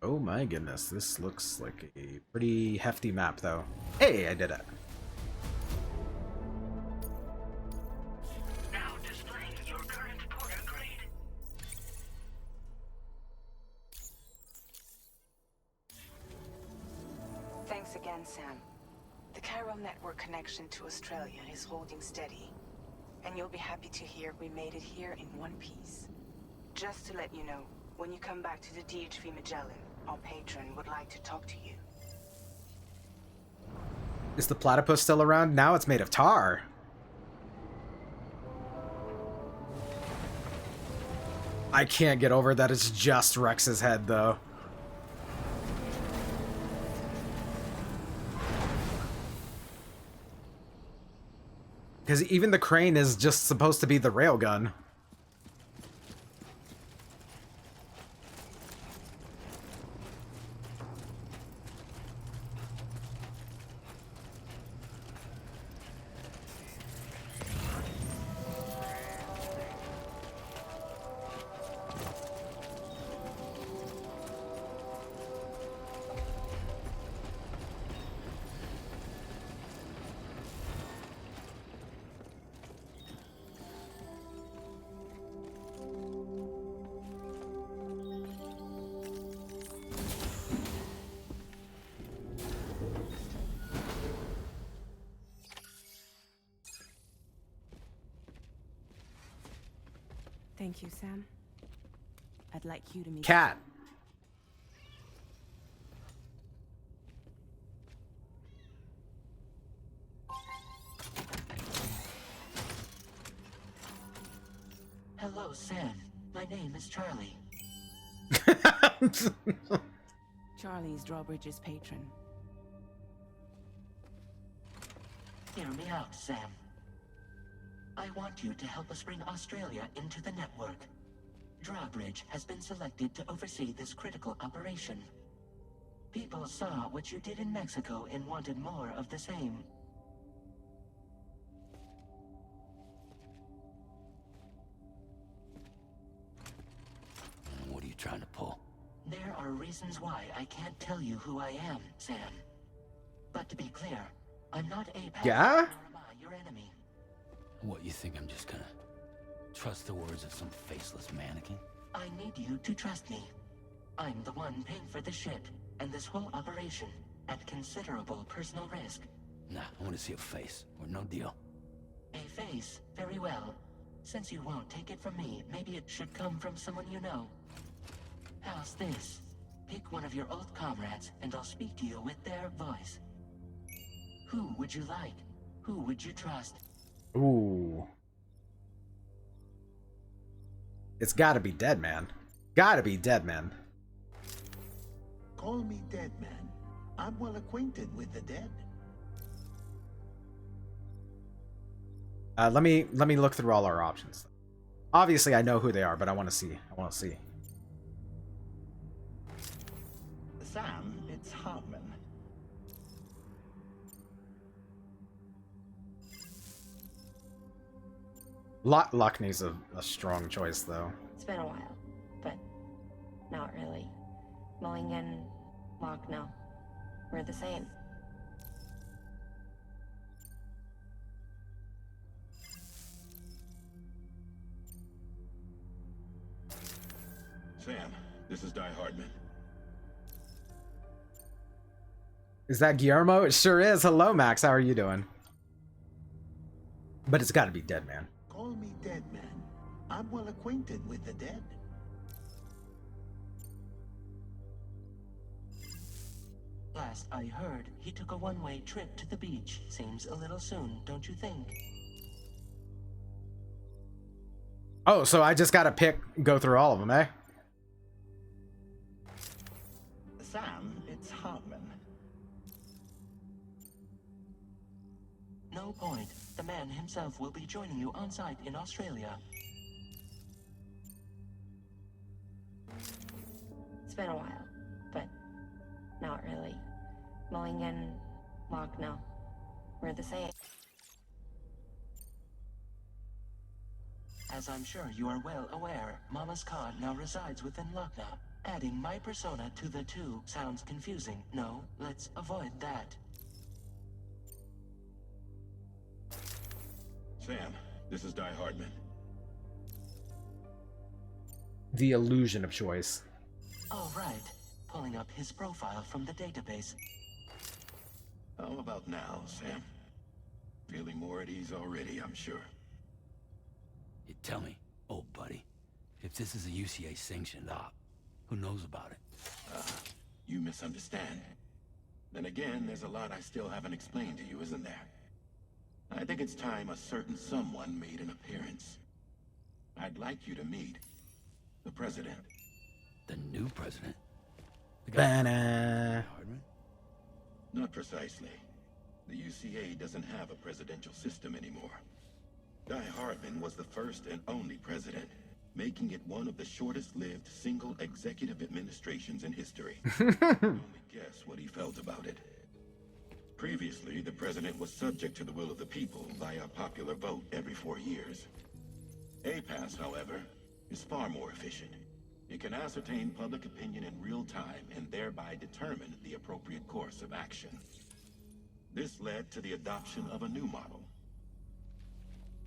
Oh my goodness, this looks like a pretty hefty map, though. Hey, I did it. Now displaying your current porter grade. Thanks again, Sam. The Chiral network connection to Australia is holding steady. And you'll be happy to hear we made it here in one piece. Just to let you know, when you come back to the DHV Magellan, our patron would like to talk to you. Is the platypus still around? Now it's made of tar. I can't get over that it's just Rex's head, though. Because even the crane is just supposed to be the railgun. Thank you, Sam. I'd like you to meet... Cat. Hello, Sam. My name is Charlie. Charlie's Drawbridge's patron. Hear me out, Sam. I want you to help us bring Australia into the network. Drawbridge has been selected to oversee this critical operation. People saw what you did in Mexico and wanted more of the same. What are you trying to pull? There are reasons why I can't tell you who I am, Sam. But to be clear, I'm not Apex, Yeah? nor am I your enemy. What, you think I'm just gonna trust the words of some faceless mannequin? I need you to trust me. I'm the one paying for the ship and this whole operation at considerable personal risk. Nah, I want to see a face, or no deal. A face, very well. Since you won't take it from me, maybe it should come from someone you know. How's this? Pick one of your old comrades, and I'll speak to you with their voice. Who would you like? Who would you trust? Ooh. It's gotta be Dead Man. Gotta be Dead Man. Call me Dead Man. I'm well acquainted with the dead. Let me look through all our options. Obviously, I know who they are, but I want to see. I want to see. Sam, it's Hartman. Lockney's a strong choice, though. It's been a while, but not really. Mulligan, Lockno, we're the same. Sam, this is Die Hardman. Is that Guillermo? It sure is. Hello, Max. How are you doing? But it's got to be Dead Man. Call me Dead Man. I'm well acquainted with the dead. Last I heard, he took a one-way trip to the beach. Seems a little soon, don't you think? Oh, so I just got to go through all of them, eh? Sam, it's Hartman. No point. The man himself will be joining you on site in Australia. It's been a while, but not really. Mulligan, Lockno, we're the same. As I'm sure you are well aware, Mama's Cod now resides within Lockna. Adding my persona to the two sounds confusing. No, let's avoid that. Sam, this is Die Hardman. The illusion of choice. All right. Pulling up his profile from the database. How about now, Sam? Feeling more at ease already, I'm sure. You tell me, old buddy, if this is a UCA-sanctioned op, who knows about it? You misunderstand. Then again, there's a lot I still haven't explained to you, isn't there? I think it's time a certain someone made an appearance. I'd like you to meet the president. The new president? The Banana. Hardman? Not precisely. The UCA doesn't have a presidential system anymore. Guy Hardman was the first and only president, making it one of the shortest-lived single executive administrations in history. Only guess what he felt about it. Previously, the president was subject to the will of the people via popular vote every 4 years. APAS, however, is far more efficient. It can ascertain public opinion in real time and thereby determine the appropriate course of action. This led to the adoption of a new model.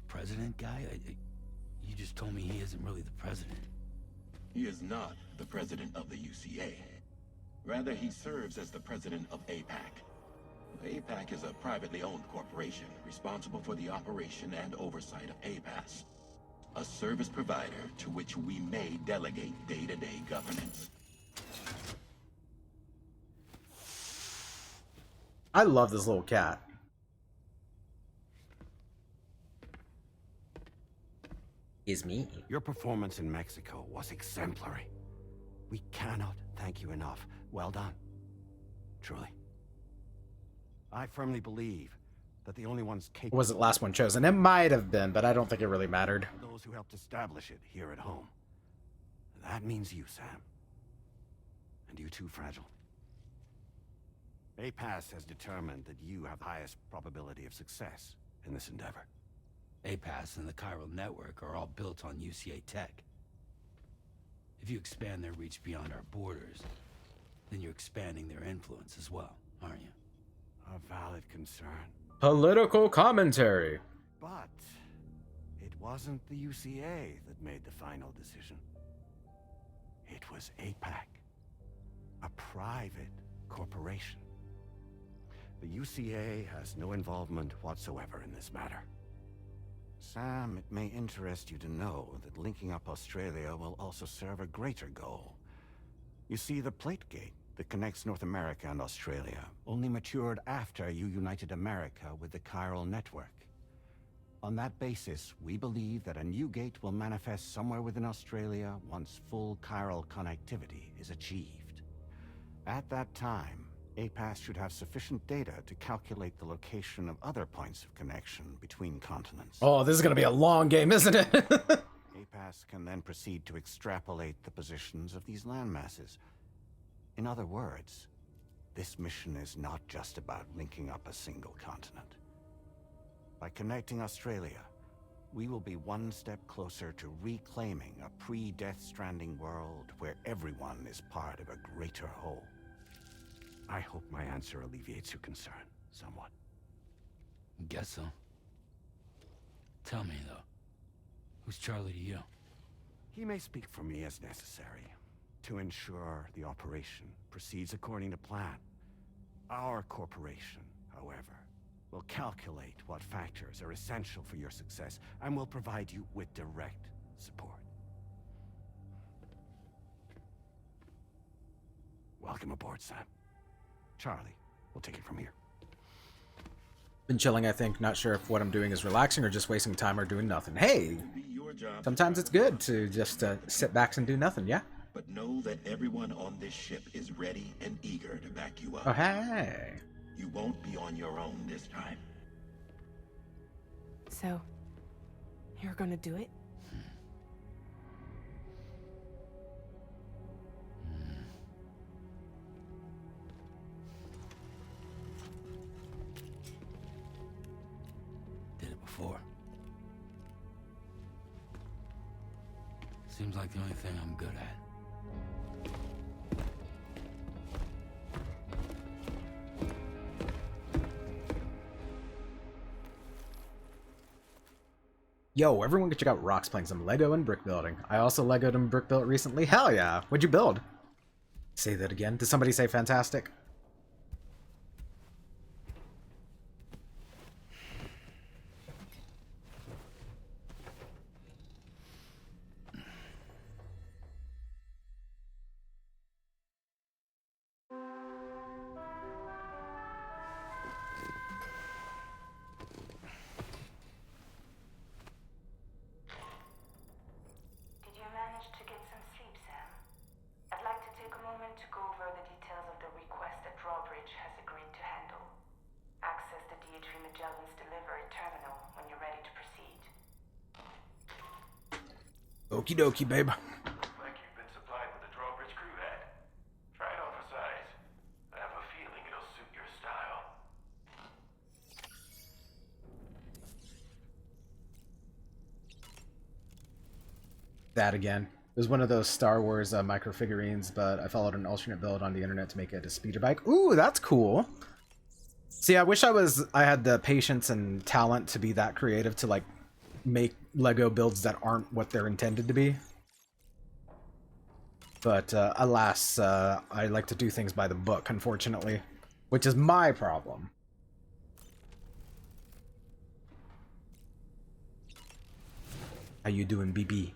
President guy? You just told me he isn't really the president. He is not the president of the UCA. Rather, he serves as the president of APAC. APAC is a privately owned corporation responsible for the operation and oversight of APAS, a service provider to which we may delegate day-to-day governance. I love this little cat. Is me. Your performance in Mexico was exemplary. We cannot thank you enough. Well done. Truly. I firmly believe that the only ones capable... Or was it last one chosen? It might have been, but I don't think it really mattered. Those who helped establish it here at home. That means you, Sam. And you too, Fragile. APAS has determined that you have the highest probability of success in this endeavor. APAS and the chiral network are all built on UCA tech. If you expand their reach beyond our borders, then you're expanding their influence as well, aren't you? A valid concern. Political commentary. But it wasn't the UCA that made the final decision. It was APAC, a private corporation. The UCA has no involvement whatsoever in this matter. Sam, it may interest you to know that linking up Australia will also serve a greater goal. You see, the plate gate that connects North America and Australia only matured after you united America with the chiral network. On that basis, we believe that a new gate will manifest somewhere within Australia once full chiral connectivity is achieved. At that time, APAS should have sufficient data to calculate the location of other points of connection between continents. Oh, this is going to be a long game, isn't it? APAS can then proceed to extrapolate the positions of these landmasses. In other words, this mission is not just about linking up a single continent. By connecting Australia, we will be one step closer to reclaiming a pre-Death Stranding world where everyone is part of a greater whole. I hope my answer alleviates your concern somewhat. Guess so. Tell me, though, who's Charlie to you? He may speak for me as necessary to ensure the operation proceeds according to plan. Our corporation, however, will calculate what factors are essential for your success and will provide you with direct support. Welcome aboard, Sam. Charlie, we'll take it from here. Been chilling, I think. Not sure if what I'm doing is relaxing or just wasting time or doing nothing. Hey! Sometimes it's good to just sit back and do nothing, yeah? But know that everyone on this ship is ready and eager to back you up. Oh, hey! You won't be on your own this time. So, you're gonna do it? Did it before. Seems like the only thing I'm good at. Yo, everyone go check out Rox playing some Lego and brick building. I also Legoed and brick built recently. Hell yeah! What'd you build? Say that again. Did somebody say fantastic? Okie dokie, babe. Looks like you've been supplied with a drawbridge crew head. Try it on for size. I have a feeling it'll suit your style. That again. It was one of those Star Wars micro figurines, but I followed an alternate build on the internet to make it a speeder bike. Ooh, that's cool. See, I wish I had the patience and talent to be that creative to like make Lego builds that aren't what they're intended to be. But alas, I like to do things by the book, unfortunately, which is my problem. How you doing, BB?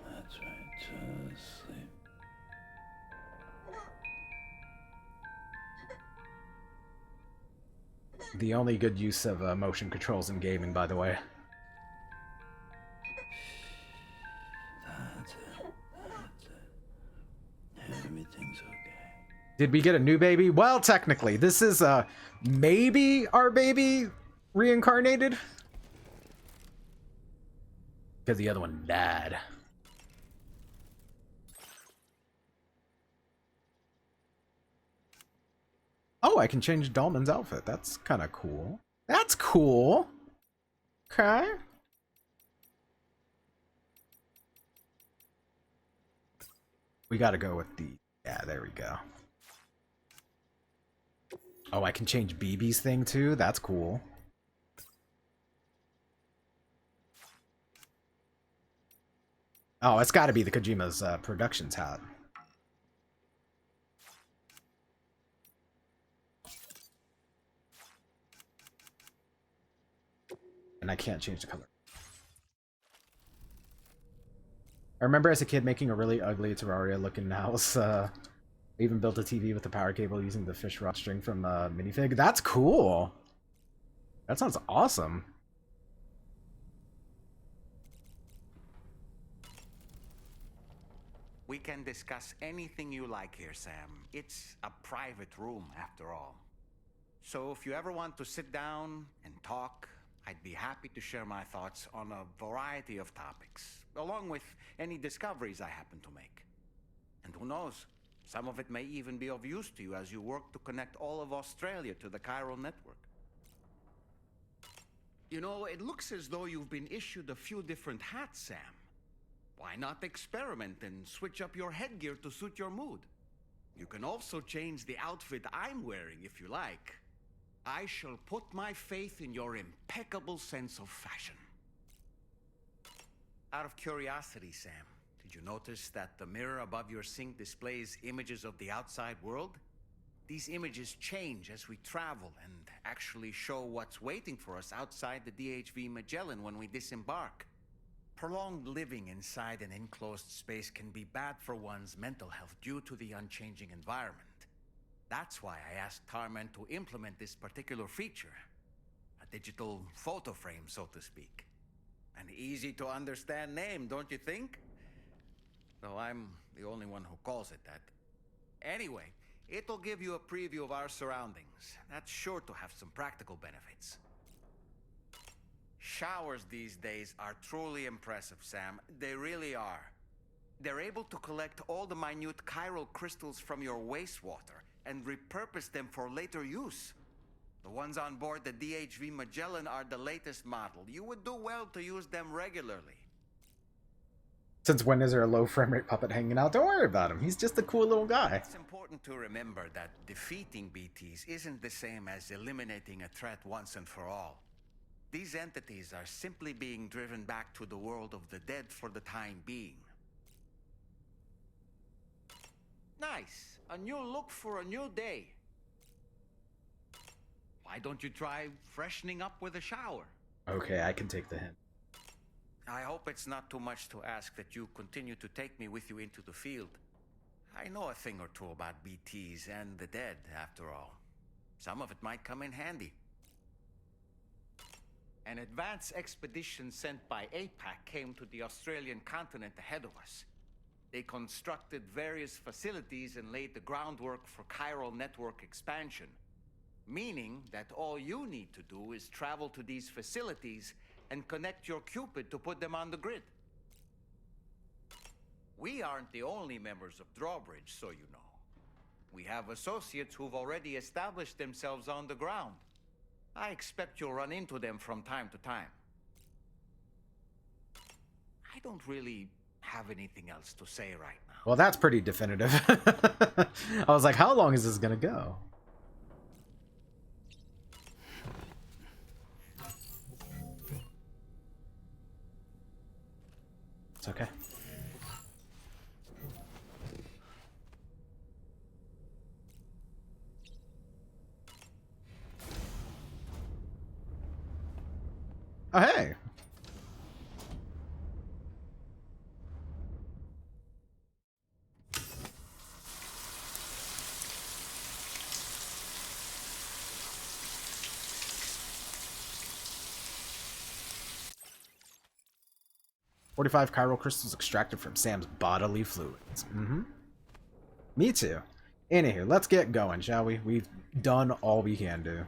That's right, just sleep. The only good use of motion controls in gaming, by the way. That's it. That's it. Everything's okay. Did we get a new baby? Well, technically, this is maybe our baby reincarnated. Because the other one died. Oh, I can change Dolman's outfit. That's kind of cool. That's cool. Okay. We gotta go with the... Yeah, there we go. Oh, I can change BB's thing too? That's cool. Oh, it's gotta be the Kojima's Productions hat. And I can't change the color. I remember as a kid making a really ugly Terraria looking house. I even built a TV with a power cable using the fish rod string from minifig. That's cool. That sounds awesome. We can discuss anything you like here, Sam. It's a private room, after all. So if you ever want to sit down and talk, I'd be happy to share my thoughts on a variety of topics, along with any discoveries I happen to make. And who knows, some of it may even be of use to you as you work to connect all of Australia to the chiral network. You know, it looks as though you've been issued a few different hats, Sam. Why not experiment and switch up your headgear to suit your mood? You can also change the outfit I'm wearing if you like. I shall put my faith in your impeccable sense of fashion. Out of curiosity, Sam, did you notice that the mirror above your sink displays images of the outside world? These images change as we travel and actually show what's waiting for us outside the DHV Magellan when we disembark. Prolonged living inside an enclosed space can be bad for one's mental health due to the unchanging environment. That's why I asked Tarman to implement this particular feature. A digital photo frame, so to speak. An easy to understand name, don't you think? Though I'm the only one who calls it that. Anyway, it'll give you a preview of our surroundings. That's sure to have some practical benefits. Showers these days are truly impressive, Sam. They really are. They're able to collect all the minute chiral crystals from your wastewater and repurpose them for later use. The ones on board the DHV Magellan are the latest model. You would do well to use them regularly. Since when is there a low frame rate puppet hanging out? Don't worry about him. He's just a cool little guy. It's important to remember that defeating BTs isn't the same as eliminating a threat once and for all. These entities are simply being driven back to the world of the dead for the time being. Nice. A new look for a new day. Why don't you try freshening up with a shower? Okay, I can take the hint. I hope it's not too much to ask that you continue to take me with you into the field. I know a thing or two about BTs and the dead, after all. Some of it might come in handy. An advance expedition sent by APAC came to the Australian continent ahead of us. They constructed various facilities and laid the groundwork for chiral network expansion. Meaning that all you need to do is travel to these facilities and connect your Cupid to put them on the grid. We aren't the only members of Drawbridge, so you know. We have associates who've already established themselves on the ground. I expect you'll run into them from time to time. I don't really have anything else to say right now. Well, that's pretty definitive. I was like, how long is this gonna go? It's okay. Oh, hey! "45 chiral crystals extracted from Sam's bodily fluids." Me too. Anywho, let's get going, shall we? We've done all we can do.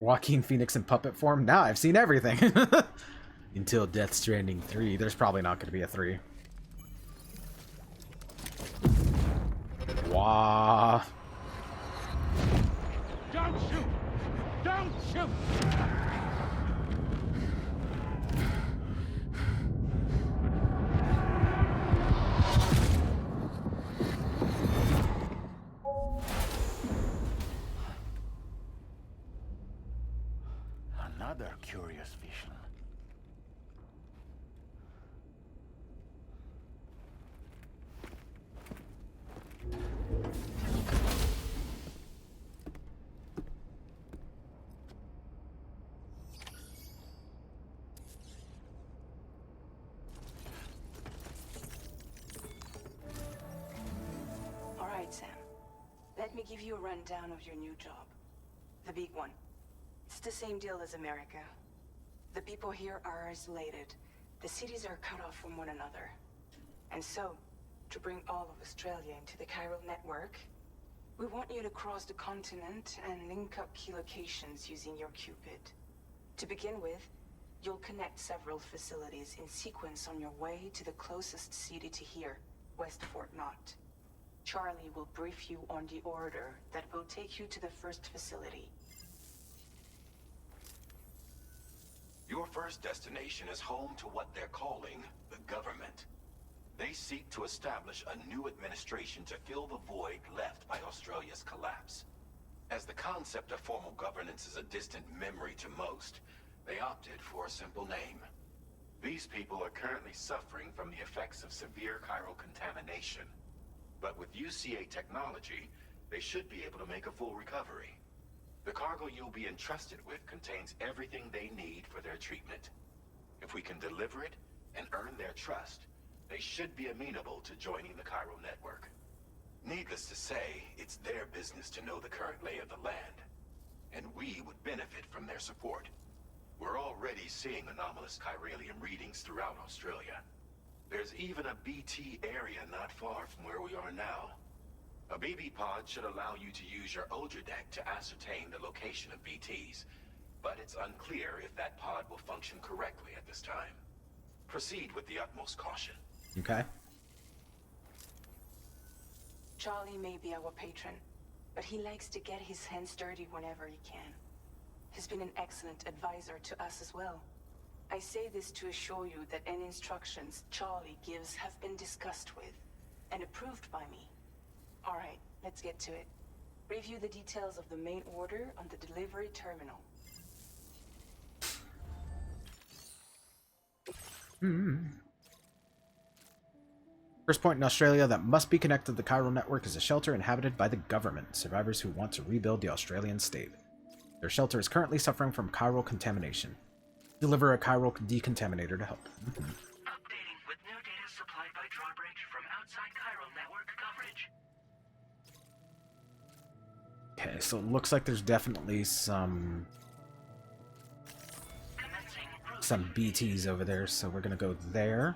Joaquin Phoenix in puppet form? Now I've seen everything. Until Death Stranding 3. There's probably not going to be a 3. Wah. Don't shoot! Don't shoot! Another curious vision. All right, Sam. Let me give you a rundown of your new job. The big one. It's the same deal as America. The people here are isolated. The cities are cut off from one another. And so, to bring all of Australia into the chiral network, we want you to cross the continent and link up key locations using your Cupid. To begin with, you'll connect several facilities in sequence on your way to the closest city to here, West Fort Knott. Charlie will brief you on the order that will take you to the first facility. Your first destination is home to what they're calling the government. They seek to establish a new administration to fill the void left by Australia's collapse. As the concept of formal governance is a distant memory to most, they opted for a simple name. These people are currently suffering from the effects of severe chiral contamination. But with UCA technology, they should be able to make a full recovery. The cargo you'll be entrusted with contains everything they need for their treatment. If we can deliver it and earn their trust, they should be amenable to joining the chiral network. Needless to say, it's their business to know the current lay of the land, and we would benefit from their support. We're already seeing anomalous chiralium readings throughout Australia. There's even a BT area not far from where we are now. A BB pod should allow you to use your Ultra deck to ascertain the location of BTs, but it's unclear if that pod will function correctly at this time. Proceed with the utmost caution. Okay. Charlie may be our patron, but he likes to get his hands dirty whenever he can. He's been an excellent advisor to us as well. I say this to assure you that any instructions Charlie gives have been discussed with and approved by me. All right, let's get to it. Review the details of the main order on the delivery terminal. First point in Australia that must be connected to the chiral network is a shelter inhabited by the government, survivors who want to rebuild the Australian state. Their shelter is currently suffering from chiral contamination. Deliver a chiral decontaminator to help. Updating with new data supplied by Drawbridge from outside chiral network coverage. Okay, so it looks like there's definitely some BTs over there, so we're gonna go there.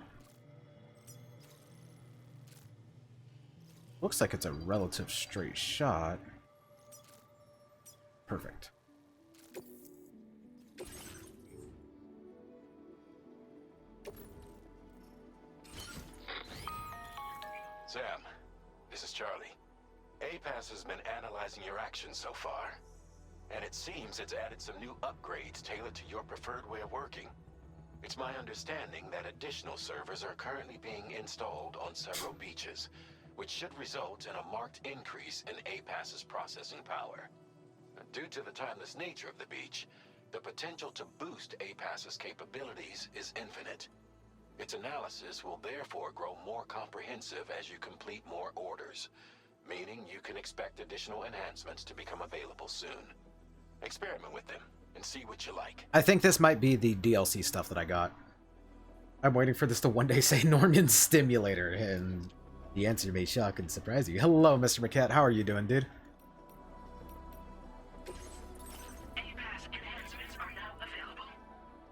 Looks like it's a relative straight shot. Perfect. Sam, this is Charlie. APAS has been analyzing your actions so far, and it seems it's added some new upgrades tailored to your preferred way of working. It's my understanding that additional servers are currently being installed on several beaches, which should result in a marked increase in APAS's processing power. Due to the timeless nature of the beach, the potential to boost APAS's capabilities is infinite. Its analysis will therefore grow more comprehensive as you complete more orders, meaning you can expect additional enhancements to become available soon. Experiment with them and see what you like. I think this might be the DLC stuff that I got. I'm waiting for this to one day say Norman Stimulator, and the answer may shock and surprise you. Hello, Mr. McCat. How are you doing, dude?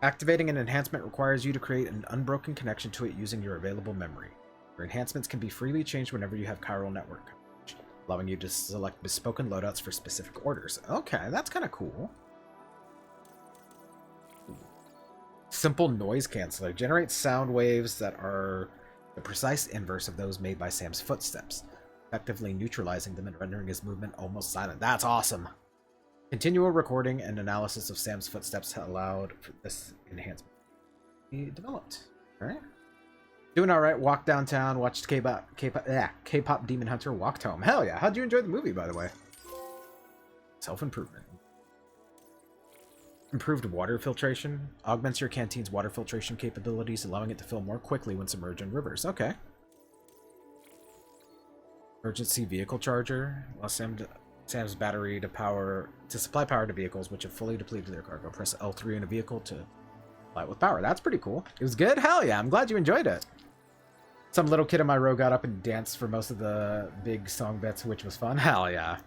Activating an enhancement requires you to create an unbroken connection to it using your available memory. Your enhancements can be freely changed whenever you have chiral network coverage, allowing you to select bespoke loadouts for specific orders. Okay, that's kind of cool. Simple noise canceller. Generates sound waves that are the precise inverse of those made by Sam's footsteps, effectively neutralizing them and rendering his movement almost silent. That's awesome! Continual recording and analysis of Sam's footsteps allowed for this enhancement to be developed. Alright. Doing alright. Walked downtown, watched K-pop Demon Hunter, walked home. Hell yeah. How'd you enjoy the movie, by the way? Self-improvement. Improved water filtration. Augments your canteen's water filtration capabilities, allowing it to fill more quickly when submerged in rivers. Okay. Emergency vehicle charger. Allows Sam's battery to supply power to vehicles which have fully depleted their cargo. Press L3 in a vehicle to supply it with power. That's pretty cool. It was good? Hell yeah, I'm glad you enjoyed it. Some little kid in my row got up and danced for most of the big song bits, which was fun. Hell yeah.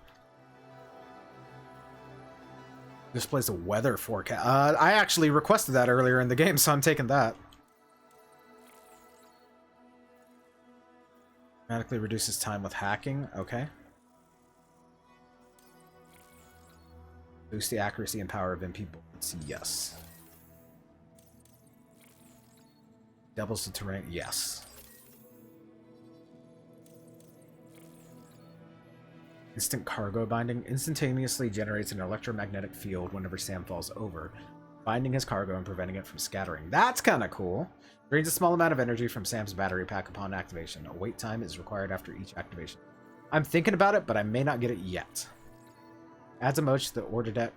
Displays the weather forecast. I actually requested that earlier in the game, so I'm taking that. Dramatically reduces time with hacking. Okay. Boost the accuracy and power of MP bullets. Yes. Doubles the terrain. Yes. Instant cargo binding. Instantaneously generates an electromagnetic field whenever Sam falls over, binding his cargo and preventing it from scattering. That's kind of cool. Drains a small amount of energy from Sam's battery pack upon activation. A wait time is required after each activation. I'm thinking about it, but I may not get it yet. Adds a mode to the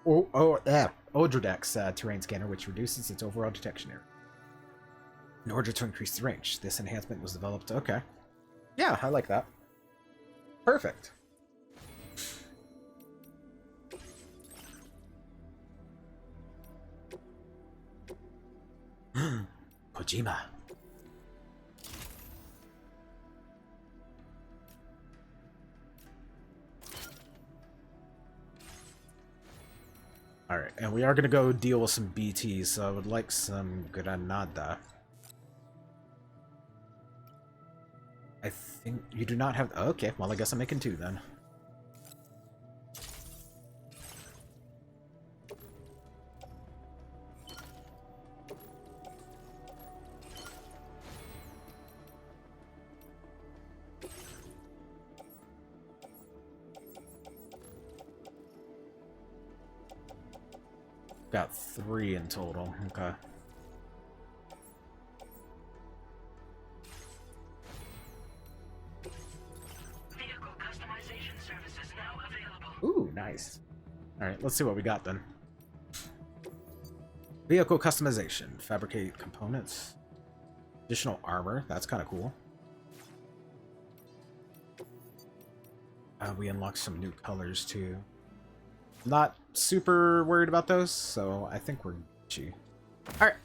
Odredex terrain scanner, which reduces its overall detection area in order to increase the range. This enhancement was developed. Okay. Yeah, I like that. Perfect. Kojima. Alright, and we are going to go deal with some BTs, so I would like some Granada. I think you do not have... Okay, well I guess I'm making two then. Got 3 in total. Okay. Vehicle customization services now available. Ooh, nice. Alright, let's see what we got then. Vehicle customization. Fabricate components. Additional armor. That's kind of cool. We unlocked some new colors too. Not super worried about those, so I think we're Gucci. Alright.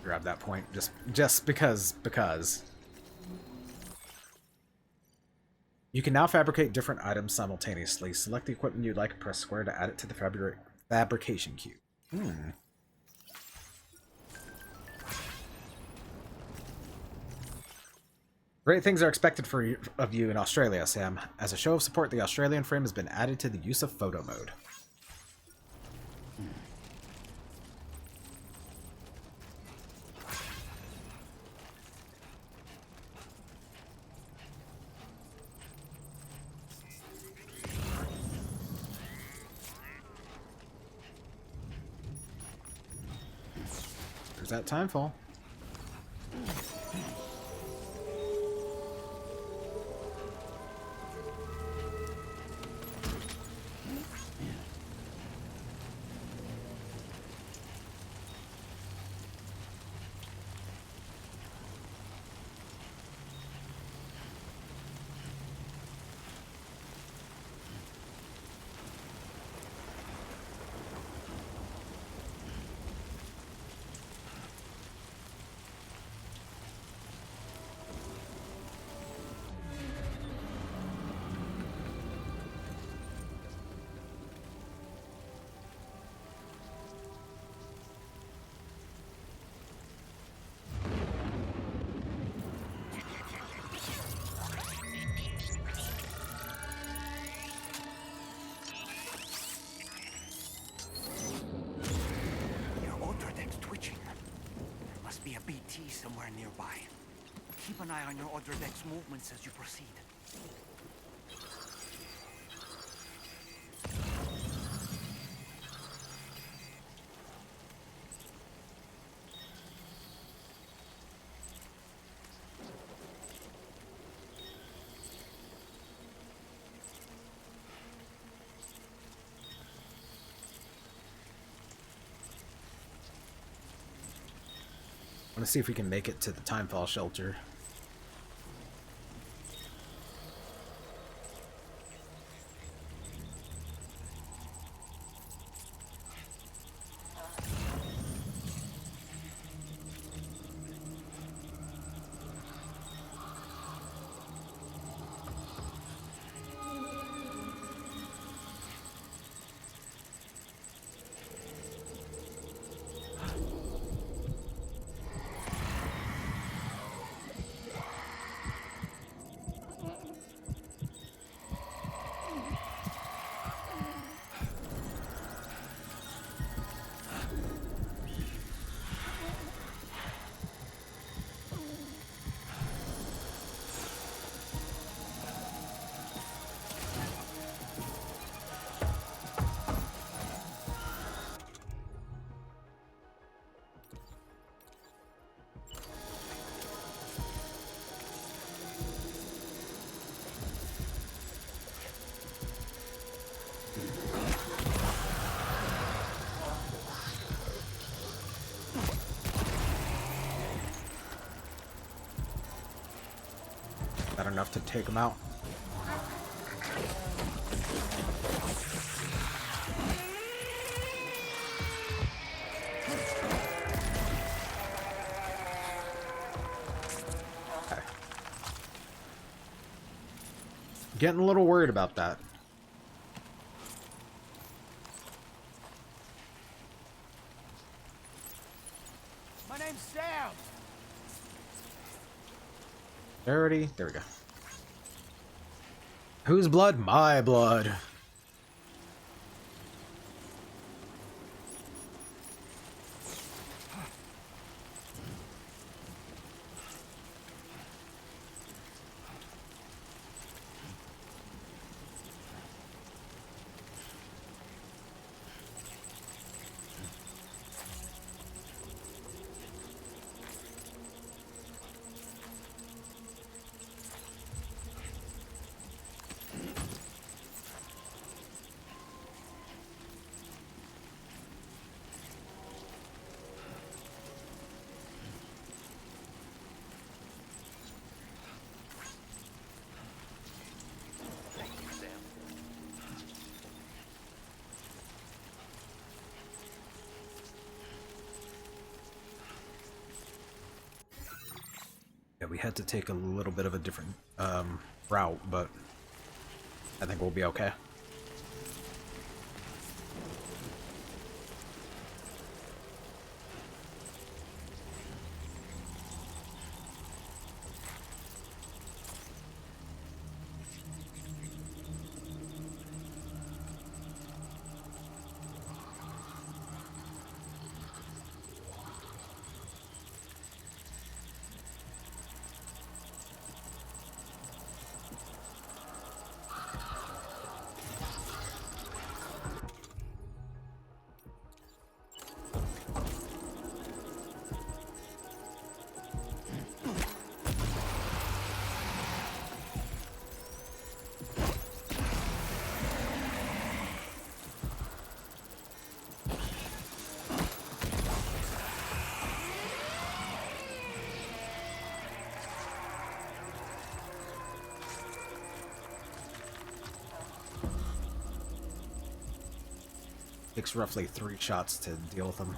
Grab that point just because. You can now fabricate different items simultaneously. Select the equipment you'd like and press square to add it to the fabrication queue. Great things are expected of you in Australia, Sam. As a show of support, the Australian frame has been added to the use of photo mode. There's that timefall. Be a BT somewhere nearby. Keep an eye on your other deck's movements as you proceed. I want to see if we can make it to the timefall shelter. That enough to take him out? Okay. Getting a little worried about that. My name's Sam. There we go. Whose blood? My blood. Yeah, we had to take a little bit of a different route, but I think we'll be okay. Takes roughly 3 shots to deal with them.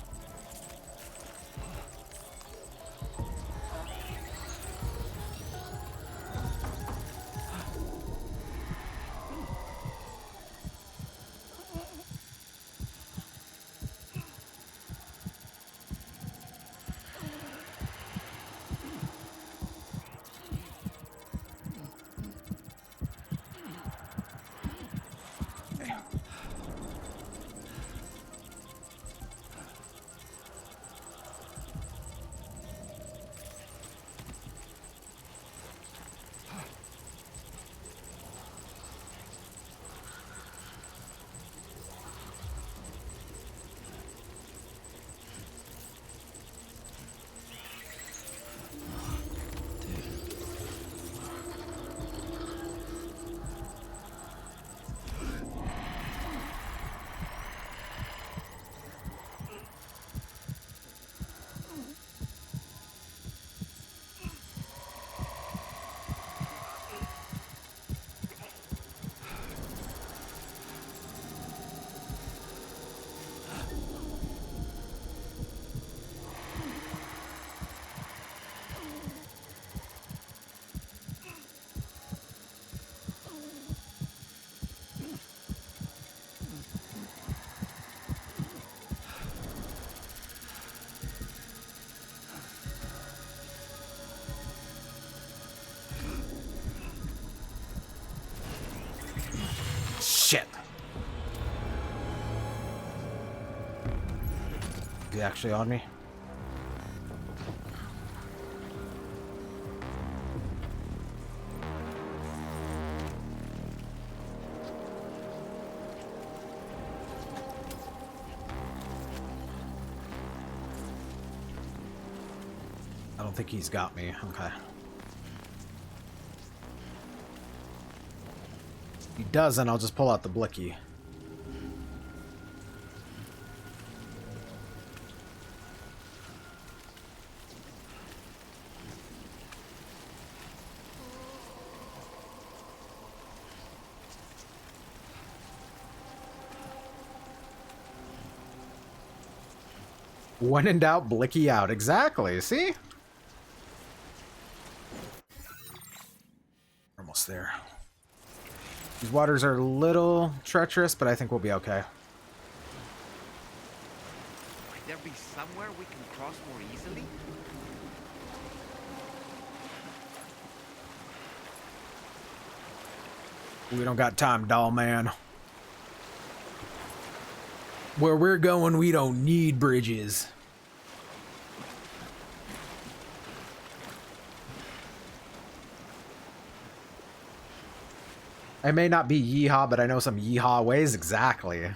Shit! Is he actually on me? I don't think he's got me. Okay. If he doesn't, I'll just pull out the blicky. When in doubt, blicky out. Exactly. See? Almost there. These waters are a little treacherous, but I think we'll be okay. Might there be somewhere we can cross more easily? We don't got time, doll man. Where we're going, we don't need bridges. I may not be yeehaw, but I know some yeehaw ways. Exactly.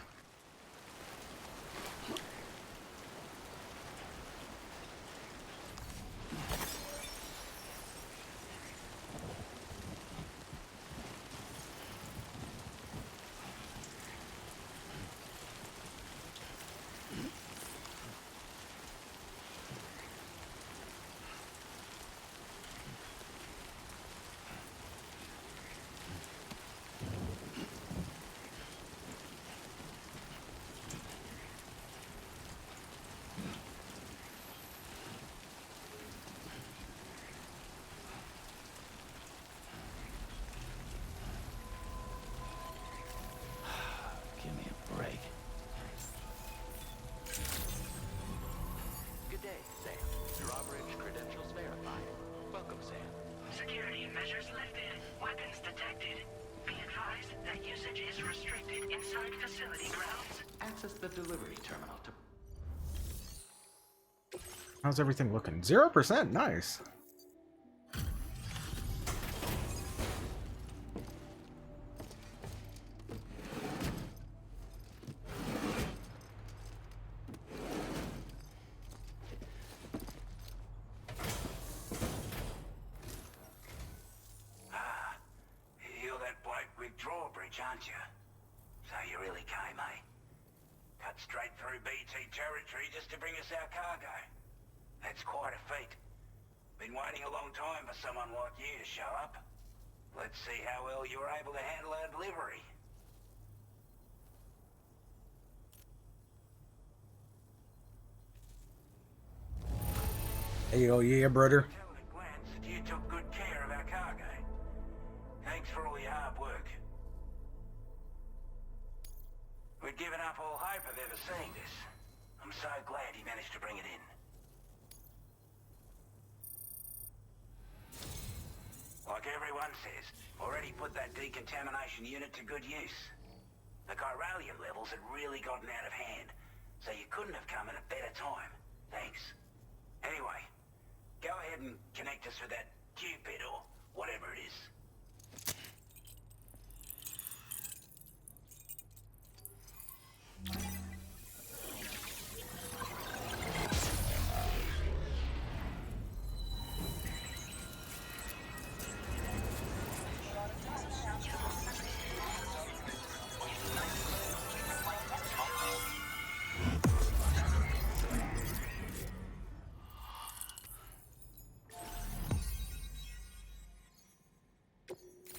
facility grounds. Access the delivery terminal to... How's everything looking? 0%. Nice. You're that bloke with drawbridge, aren't you? So you really came, eh? Cut straight through BT territory just to bring us our cargo. That's quite a feat. Been waiting a long time for someone like you to show up. Let's see how well you were able to handle our delivery. Hell yeah, brother. Tell at a glance that you took good care of our cargo. Thanks for all your hard work. We'd given up all hope of ever seeing this. I'm so glad you managed to bring it in. Like everyone says, already put that decontamination unit to good use. The chiralium levels had really gotten out of hand, so you couldn't have come at a better time. Thanks. Anyway, go ahead and connect us with that Cupid or whatever it is.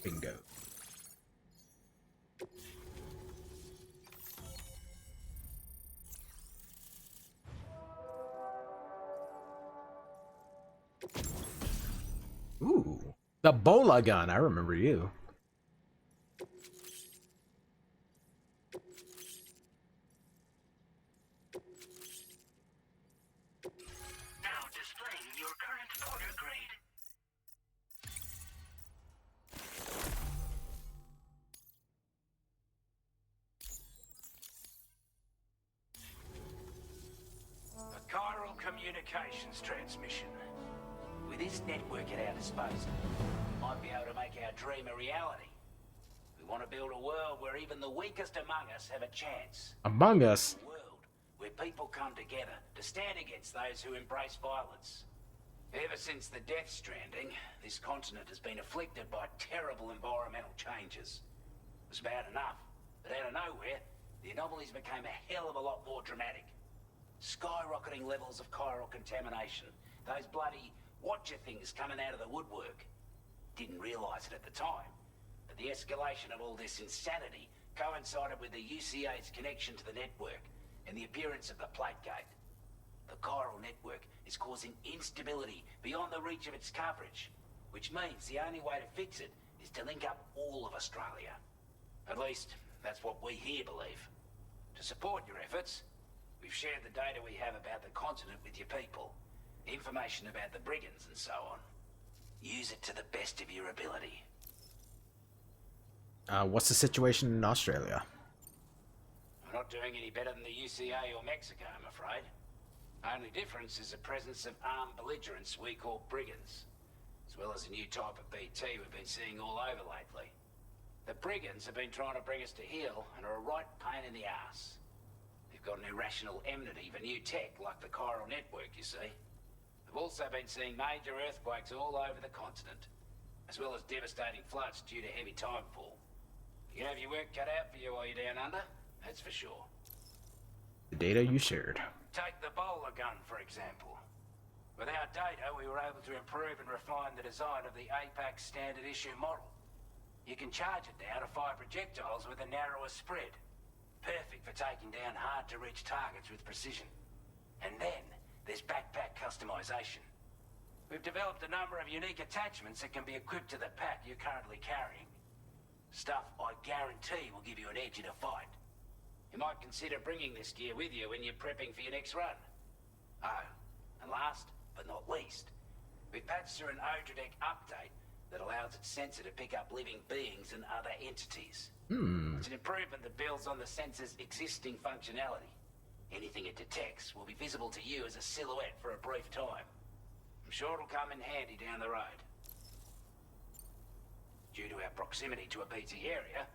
Bingo. Ooh, the bola gun. I remember you. Now displaying your current order grade. A chiral communications transmission. With this network at our disposal, we might be able to make our dream a reality. We want to build a world where even the weakest among us have a chance. Among Us. A world where people come together to stand against those who embrace violence. Ever since the death stranding, this continent has been afflicted by terrible environmental changes. It was bad enough, but out of nowhere, the anomalies became a hell of a lot more dramatic. Skyrocketing levels of chiral contamination. Those bloody watcher things coming out of the woodwork. Didn't realise it at the time, but the escalation of all this insanity coincided with the UCA's connection to the network and the appearance of the plate gate. The chiral network is causing instability beyond the reach of its coverage, which means the only way to fix it is to link up all of Australia. At least, that's what we here believe. To support your efforts, we've shared the data we have about the continent with your people. Information about the brigands and so on. Use it to the best of your ability. What's the situation in Australia? We're not doing any better than the UCA or Mexico, I'm afraid. Only difference is the presence of armed belligerents we call brigands, as well as a new type of BT we've been seeing all over lately. The brigands have been trying to bring us to heel and are a right pain in the ass. They've got an irrational enmity for new tech like the chiral network, you see. We've also been seeing major earthquakes all over the continent, as well as devastating floods due to heavy timefall. You have your work cut out for you while you're down under, that's for sure. The data you shared. Take the bowler gun, for example. With our data, we were able to improve and refine the design of the APAC standard issue model. You can charge it now to fire projectiles with a narrower spread. Perfect for taking down hard-to-reach targets with precision. And then, there's backpack customization. We've developed a number of unique attachments that can be equipped to the pack you're currently carrying. Stuff I guarantee will give you an edge in a fight. You might consider bringing this gear with you when you're prepping for your next run. Oh, and last but not least, we've patched through an Odradek update that allows its sensor to pick up living beings and other entities. It's an improvement that builds on the sensor's existing functionality. Anything it detects will be visible to you as a silhouette for a brief time. I'm sure it'll come in handy down the road. Due to our proximity to a BT area,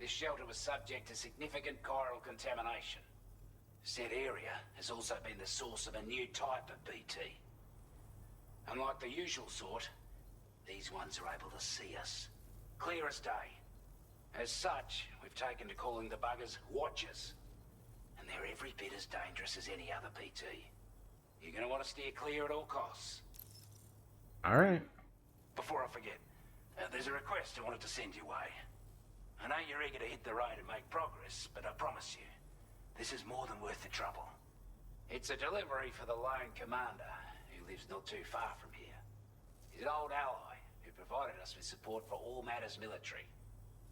this shelter was subject to significant chiral contamination. Said area has also been the source of a new type of BT. Unlike the usual sort, these ones are able to see us. Clear as day. As such, we've taken to calling the buggers Watchers. And they're every bit as dangerous as any other BT. You're gonna want to steer clear at all costs. Alright. Before I forget, there's a request I wanted to send your way. I know you're eager to hit the road and make progress, but I promise you, this is more than worth the trouble. It's a delivery for the lone commander, who lives not too far from here. He's an old ally who provided us with support for all matters military.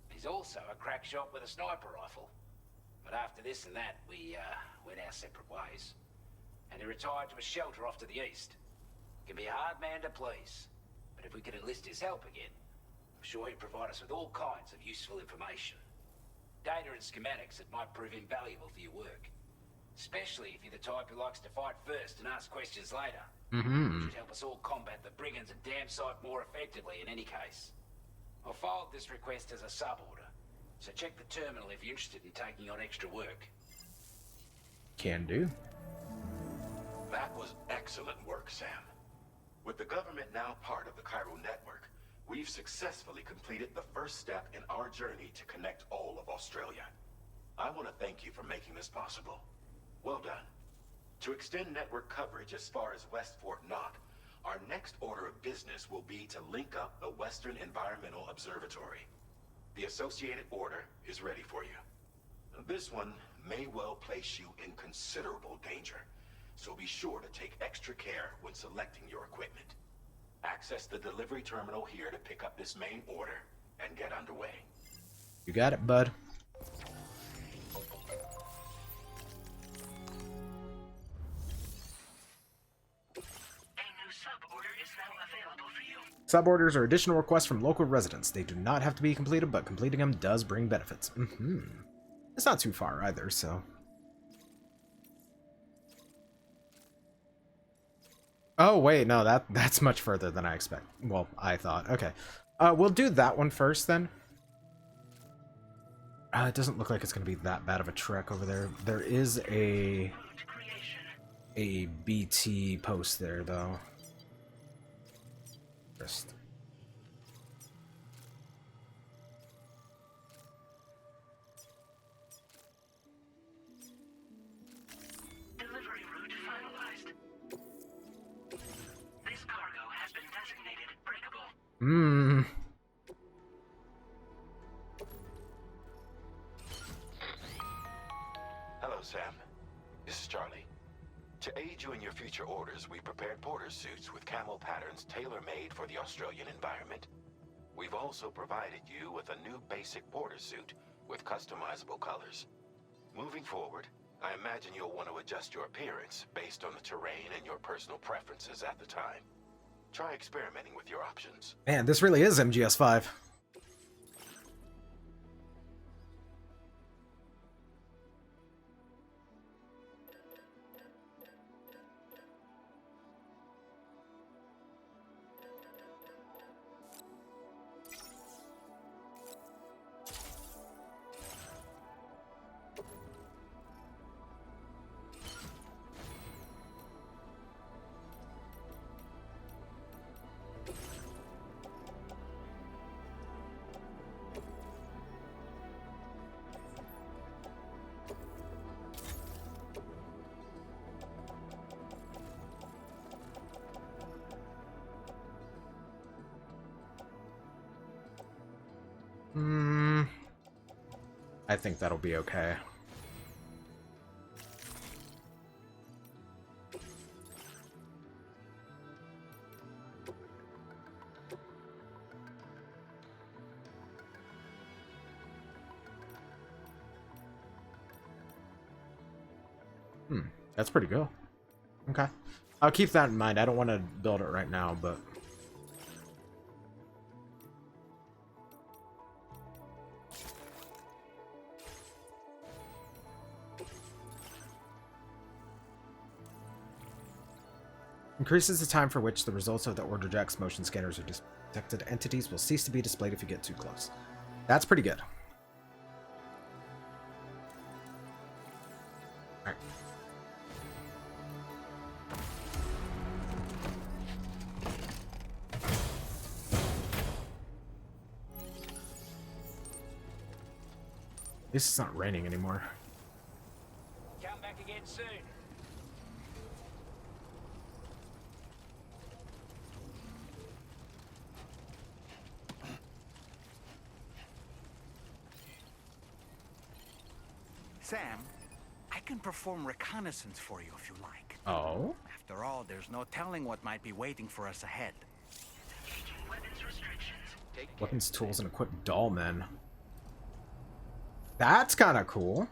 He's also a crack shot with a sniper rifle. But after this and that, we went our separate ways. And he retired to a shelter off to the east. He can be a hard man to please, but if we could enlist his help again, I'm sure he'd provide us with all kinds of useful information. Data and schematics that might prove invaluable for your work. Especially if you're the type who likes to fight first and ask questions later. Which would help us all combat the brigands a damn sight more effectively in any case. I've filed this request as a sub-order, so check the terminal if you're interested in taking on extra work. Can do. That was excellent work, Sam. With the government now part of the Cairo network, we've successfully completed the first step in our journey to connect all of Australia. I want to thank you for making this possible. Well done. To extend network coverage as far as West Fort Knott, our next order of business will be to link up the Western Environmental Observatory. The associated order is ready for you. This one may well place you in considerable danger, so be sure to take extra care when selecting your equipment. Access the delivery terminal here to pick up this main order and get underway. You got it, bud. Suborders are additional requests from local residents. They do not have to be completed, but completing them does bring benefits. It's not too far either, so... Oh, wait, no, that's much further than I expect. Well, I thought. Okay. We'll do that one first, then. It doesn't look like it's going to be that bad of a trek over there. There is a BT post there, though. Just... Delivery route finalized. This cargo has been designated breakable. Hello, Sam. This is Charlie. To aid you in your future orders, we prepared porter suits with camel patterns tailor-made for the Australian environment. We've also provided you with a new basic porter suit with customizable colors. Moving forward, I imagine you'll want to adjust your appearance based on the terrain and your personal preferences at the time. Try experimenting with your options. Man, this really is MGS5. I think that'll be okay. That's pretty good. Okay. I'll keep that in mind. I don't want to build it right now, but... Increases the time for which the results of the Order Jack's motion scanners or detected entities will cease to be displayed if you get too close. That's pretty good. Alright. At least it's not raining anymore. Come back again soon. Sam, I can perform reconnaissance for you if you like. Oh? After all, there's no telling what might be waiting for us ahead. Weapons, tools, and equipped doll men. That's kind of cool.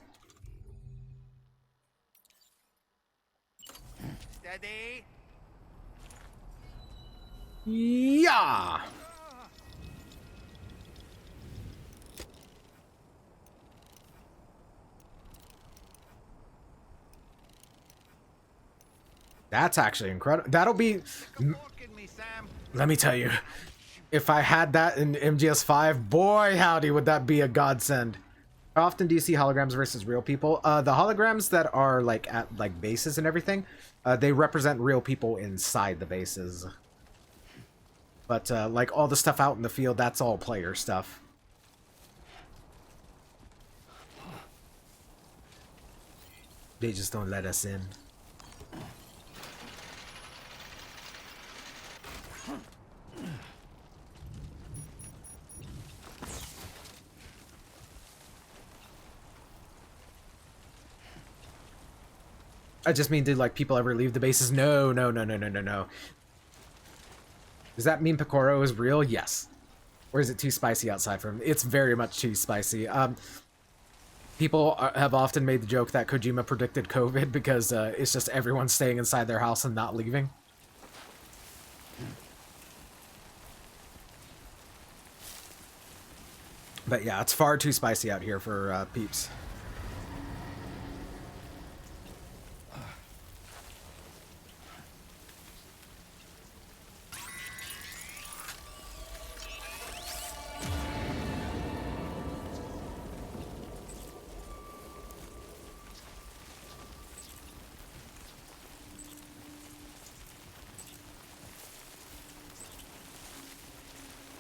Steady. Yeah. That's actually incredible. That'll be... Let me tell you, if I had that in MGS5, boy howdy, would that be a godsend. How often do you see holograms versus real people? The holograms that are like at like bases and everything, they represent real people inside the bases. But like all the stuff out in the field, that's all player stuff. They just don't let us in. I just mean, did like people ever leave the bases? No, no, no, no, no, no, no. Does that mean Picoro is real? Yes. Or is it too spicy outside for him? It's very much too spicy. People have often made the joke that Kojima predicted COVID because it's just everyone staying inside their house and not leaving. But yeah, it's far too spicy out here for peeps.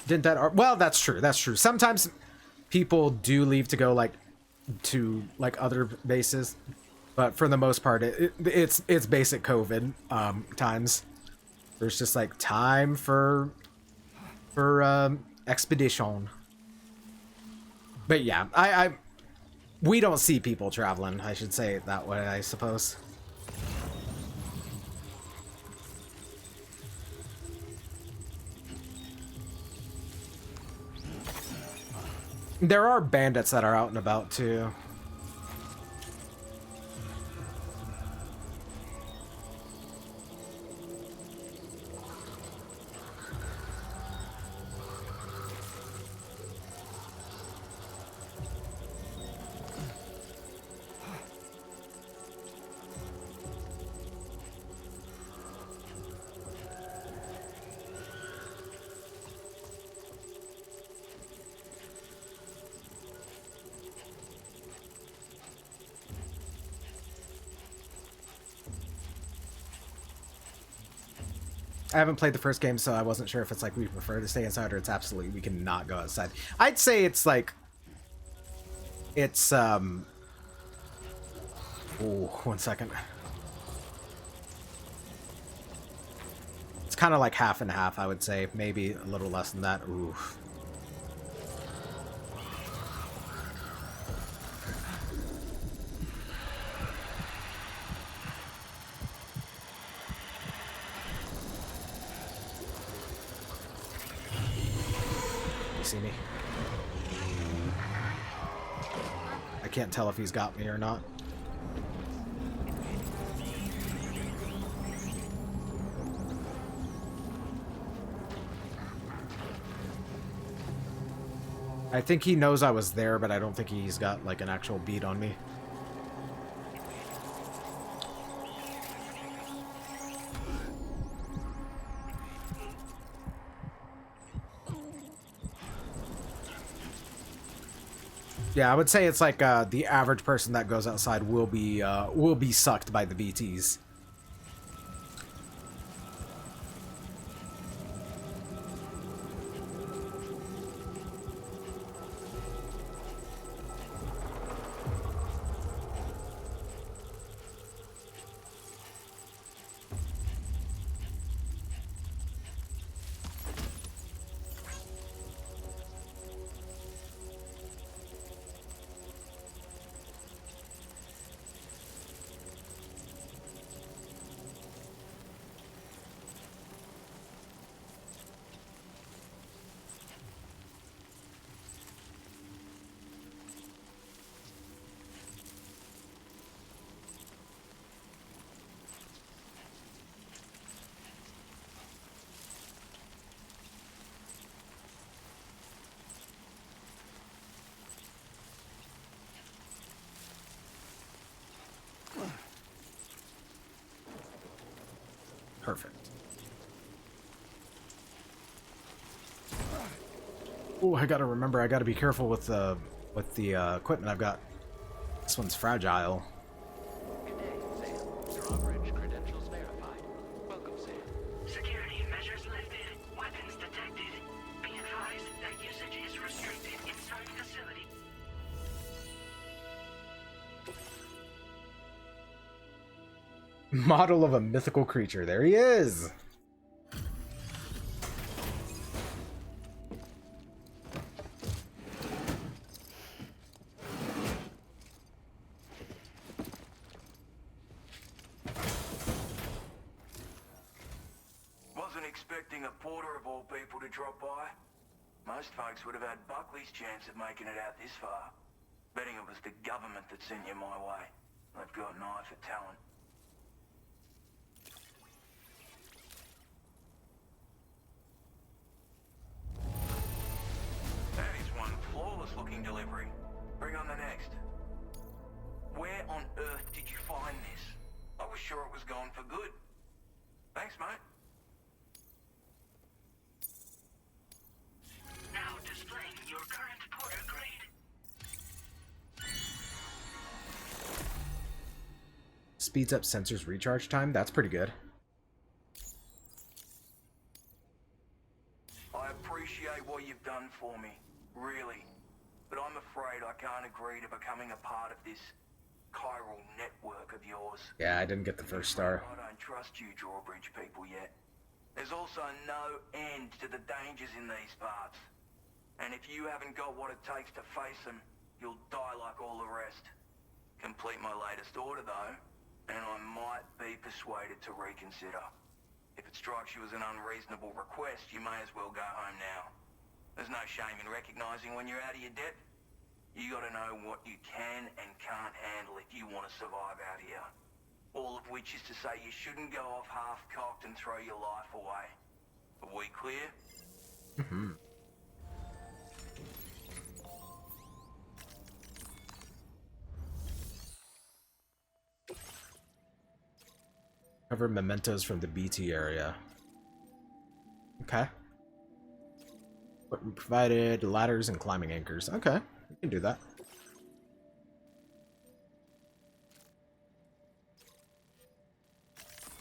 Didn't that... Well, that's true. That's true. Sometimes people do leave to go like to like other bases, but for the most part, it's basic COVID times. There's just like time for expedition. But yeah, we don't see people traveling. I should say it that way, I suppose. There are bandits that are out and about, too. I haven't played the first game, so I wasn't sure if it's like we prefer to stay inside or it's absolutely we cannot go outside. I'd say it's like... It's, Ooh, 1 second. It's kind of like half and half, I would say. Maybe a little less than that. Ooh. See me? I can't tell if he's got me or not. I think he knows I was there, but I don't think he's got like an actual beat on me. Yeah, I would say it's like the average person that goes outside will be sucked by the BTs. Perfect. Oh, I gotta remember, I gotta be careful with the equipment I've got. This one's fragile. Good day, Sam. Drawbridge credentials verified. Welcome, Sam. Security measures lifted. Weapons detected. Be advised that usage is restricted inside facility. Model of a mythical creature. There he is! Wasn't expecting a porter of all people to drop by. Most folks would have had Buckley's chance of making it out this far. Betting it was the government that sent you my way. They've got an eye for talent. That is one flawless looking delivery. Bring on the next. Where on earth did you find this? I was sure it was gone for good. Thanks, mate. Now displaying your current porter grade. Speeds up sensors recharge time. That's pretty good. I appreciate what you've done for me, really. But I'm afraid I can't agree to becoming a part of this chiral network of yours. Yeah, I didn't get the first star. I don't trust you drawbridge people yet. There's also no end to the dangers in these parts. And if you haven't got what it takes to face them, you'll die like all the rest. Complete my latest order though, and I might be persuaded to reconsider. If it strikes you as an unreasonable request, you may as well go home now. There's no shame in recognizing when you're out of your depth. You gotta know what you can and can't handle if you want to survive out here. All of which is to say you shouldn't go off half-cocked and throw your life away. Are we clear? Mm-hmm. Cover mementos from the BT area. Okay. Equipment provided, ladders and climbing anchors. Okay, we can do that.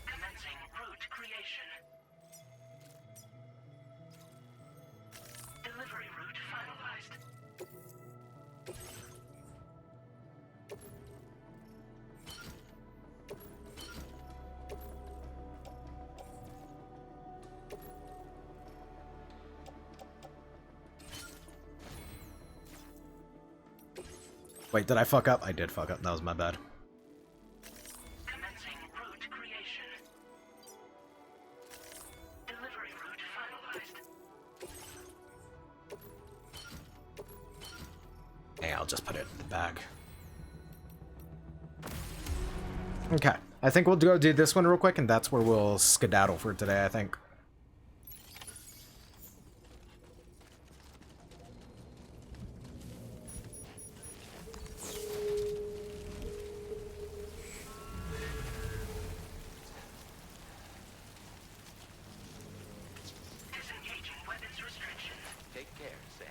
Commencing route creation. Delivery route finalized. Wait, did I fuck up? I did fuck up. That was my bad. Commencing route creation. Delivery route finalized. Hey, I'll just put it in the bag. Okay, I think we'll go do this one real quick, and that's where we'll skedaddle for today, I think. Disengaging weapons restrictions. Take care, Sam.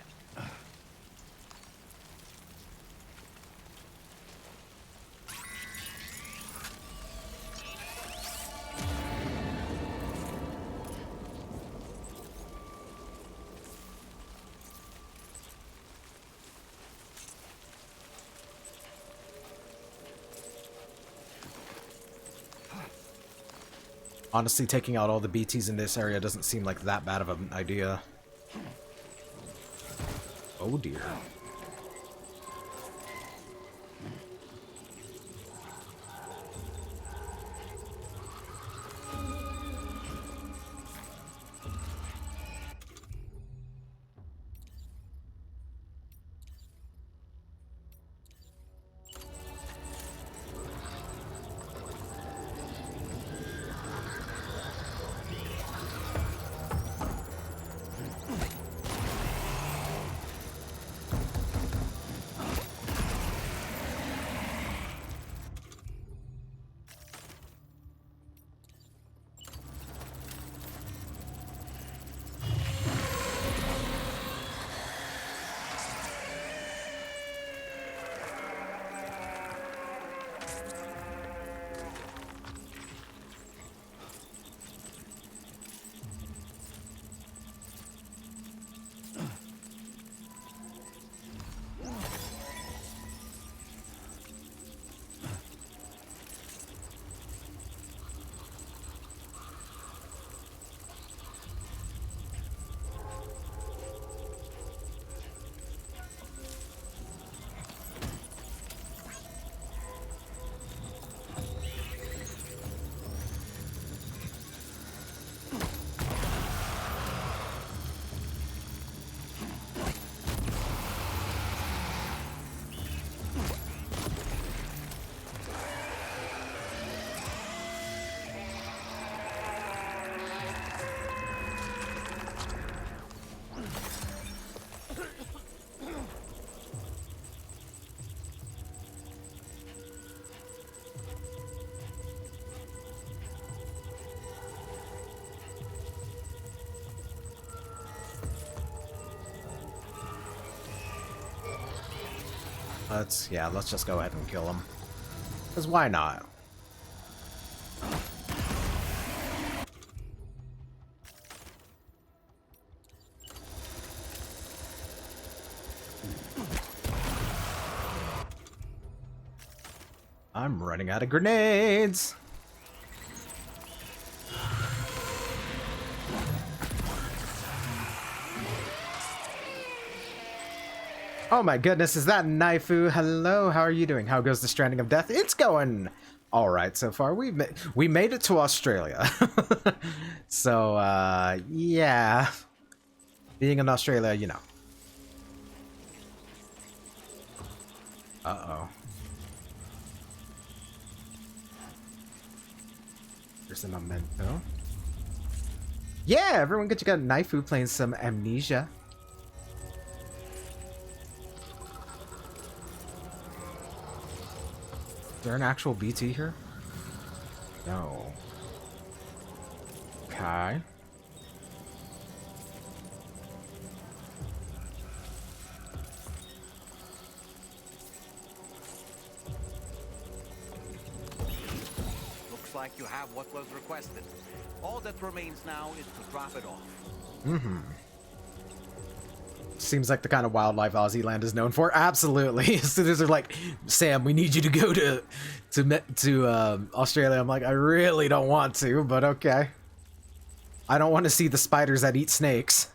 Honestly, taking out all the BTs in this area doesn't seem like that bad of an idea. Oh dear. Let's just go ahead and kill him. Because why not? I'm running out of grenades! Oh my goodness, is that Naifu? Hello, how are you doing? How goes the Stranding of Death? It's going alright so far. We made it to Australia. So, yeah. Being in Australia, you know. Uh-oh. There's a memento. Yeah, everyone get you got Naifu playing some Amnesia. Is there an actual BT here? No. Okay. Looks like you have what was requested. All that remains now is to drop it off. Mm-hmm. Seems like the kind of wildlife Aussie land is known for. Absolutely. So they're like, Sam, we need you to go to Australia. I'm like, I really don't want to, but okay. I don't want to see the spiders that eat snakes.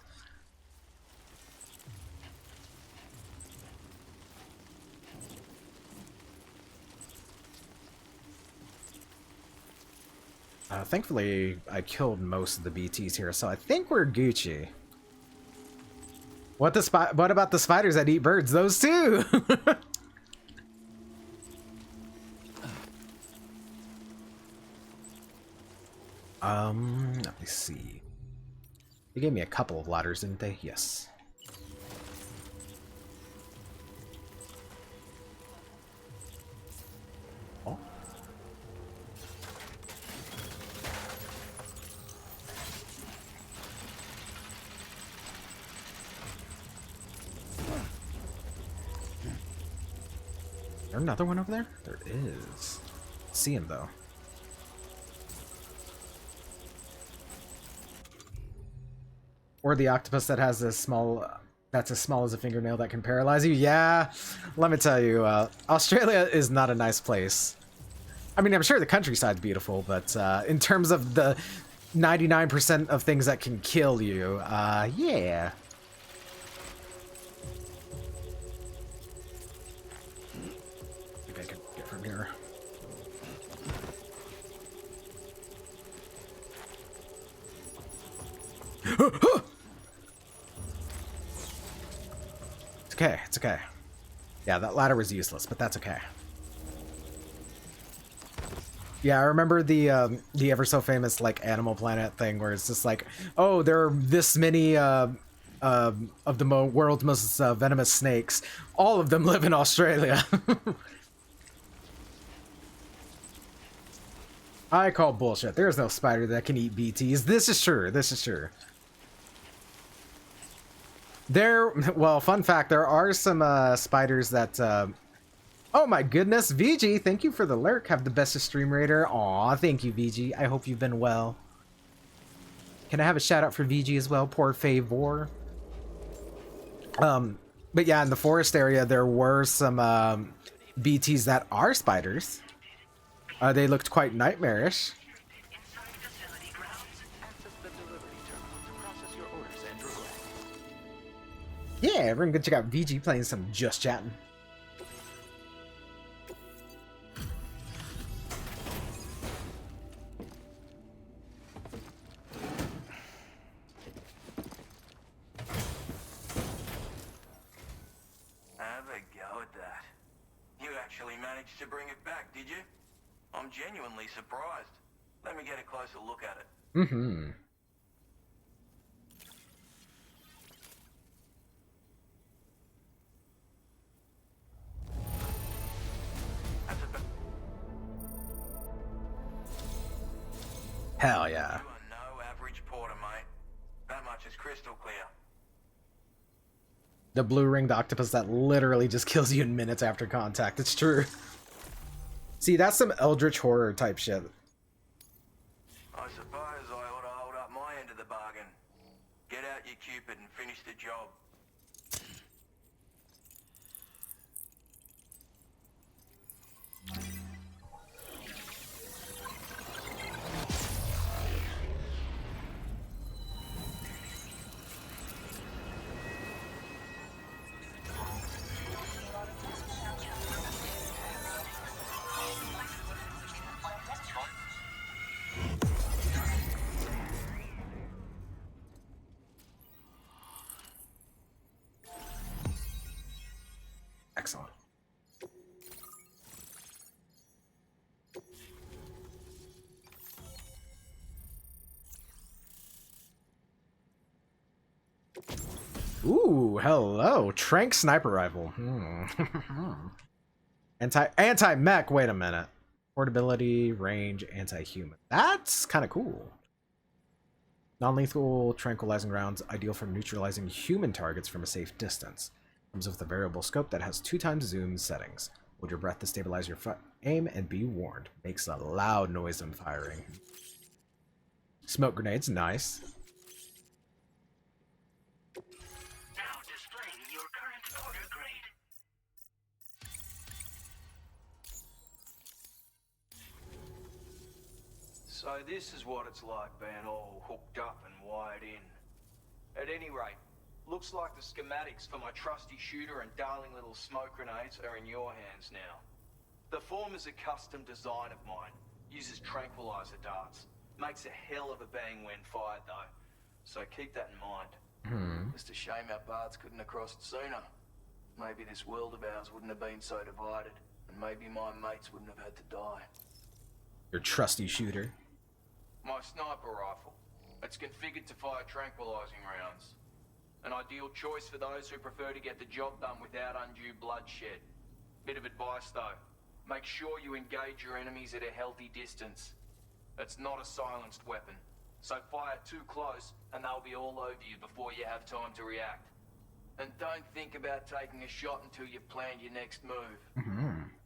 Thankfully, I killed most of the BTs here, so I think we're Gucci. What about the spiders that eat birds? Those too! Let me see. They gave me a couple of ladders, didn't they? Yes. Oh. Is there another one over there? There is. See him though. Or the octopus that has a small, that's as small as a fingernail that can paralyze you. Yeah, let me tell you, Australia is not a nice place. I mean, I'm sure the countryside's beautiful, but in terms of the 99% of things that can kill you, yeah. Maybe I can get from here. It's okay, it's okay. Yeah, that ladder was useless, but that's okay. Yeah, I remember the ever so famous like Animal Planet thing where it's just like, oh, there are this many of the world's most venomous snakes. All of them live in Australia. I call bullshit. There's no spider that can eat BTs. This is true. This is true. Well, fun fact, there are some spiders that oh my goodness, VG, thank you for the lurk. Have the best of Stream Raider. Aw, thank you, VG. I hope you've been well. Can I have a shout out for VG as well? Poor favor. But yeah, in the forest area, there were some BTs that are spiders. They looked quite nightmarish. Yeah, everyone go check out VG playing some Just Chatting. Have a go at that. You actually managed to bring it back, did you? I'm genuinely surprised. Let me get a closer look at it. Mm-hmm. Hell yeah. You are no average porter, mate. That much is crystal clear. The blue-ringed octopus that literally just kills you in minutes after contact. It's true. See, that's some eldritch horror type shit. I suppose I ought to hold up my end of the bargain. Get out your Cupid and finish the job. Excellent. Ooh, hello. Trank sniper rifle. Anti-mech, wait a minute. Portability, range, anti-human. That's kind of cool. Non-lethal tranquilizing rounds, ideal for neutralizing human targets from a safe distance. Comes with a variable scope that has 2x zoom settings. Hold your breath to stabilize your aim and be warned. Makes a loud noise when firing. Smoke grenades, nice. Now displaying your current order grade. So this is what it's like being all hooked up and wired in. At any rate, looks like the schematics for my trusty shooter and darling little smoke grenades are in your hands now. The form is a custom design of mine. Uses tranquilizer darts. Makes a hell of a bang when fired though. So keep that in mind. Just a shame our paths couldn't have crossed sooner. Maybe this world of ours wouldn't have been so divided, and maybe my mates wouldn't have had to die. Your trusty shooter. My sniper rifle. It's configured to fire tranquilizing rounds. An ideal choice for those who prefer to get the job done without undue bloodshed. Bit of advice though. Make sure you engage your enemies at a healthy distance. It's not a silenced weapon. So fire too close and they'll be all over you before you have time to react. And don't think about taking a shot until you've planned your next move.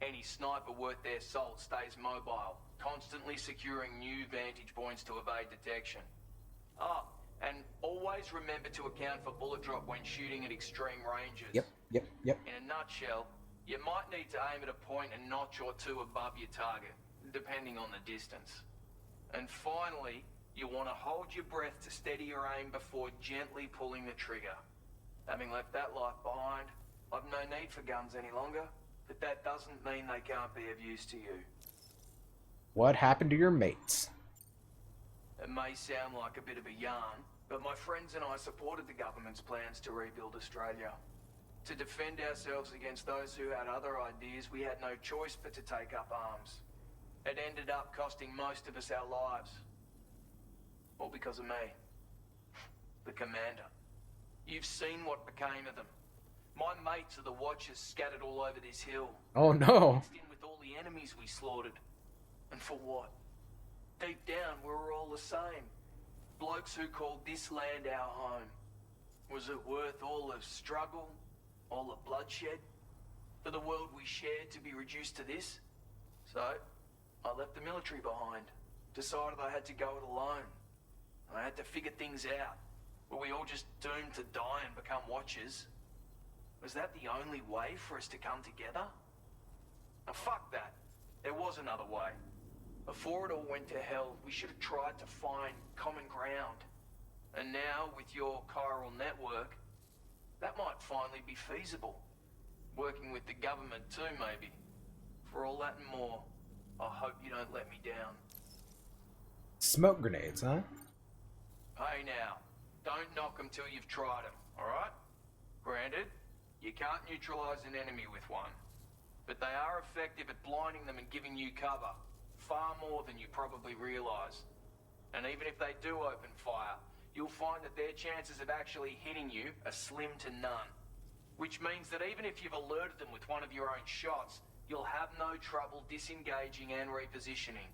Any sniper worth their salt stays mobile, constantly securing new vantage points to evade detection. And always remember to account for bullet drop when shooting at extreme ranges. Yep. In a nutshell, you might need to aim at a point a notch or two above your target. depending on the distance. And finally, you want to hold your breath to steady your aim before gently pulling the trigger. Having left that life behind, I've no need for guns any longer, but that doesn't mean they can't be of use to you. What happened to your mates? It may sound like a bit of a yarn, but my friends and I supported the government's plans to rebuild Australia. To defend ourselves against those who had other ideas, we had no choice but to take up arms. It ended up costing most of us our lives. All because of me. The commander. You've seen what became of them. My mates are the Watchers scattered all over this hill. Oh no. Mixed in with all the enemies we slaughtered. And for what? Deep down, we were all the same. Blokes who called this land our home. Was it worth all the struggle? All the bloodshed? For the world we shared to be reduced to this? So, I left the military behind. Decided I had to go it alone. I had to figure things out. Were we all just doomed to die and become Watchers? Was that the only way for us to come together? Now fuck that. There was another way. Before it all went to hell, we should have tried to find common ground. And now, with your chiral network, that might finally be feasible. Working with the government too, maybe. For all that and more, I hope you don't let me down. Smoke grenades, huh? Hey now, don't knock them till you've tried them, alright? Granted, you can't neutralize an enemy with one. But they are effective at blinding them and giving you cover. Far more than you probably realize. And even if they do open fire, you'll find that their chances of actually hitting you are slim to none. Which means that even if you've alerted them with one of your own shots, you'll have no trouble disengaging and repositioning.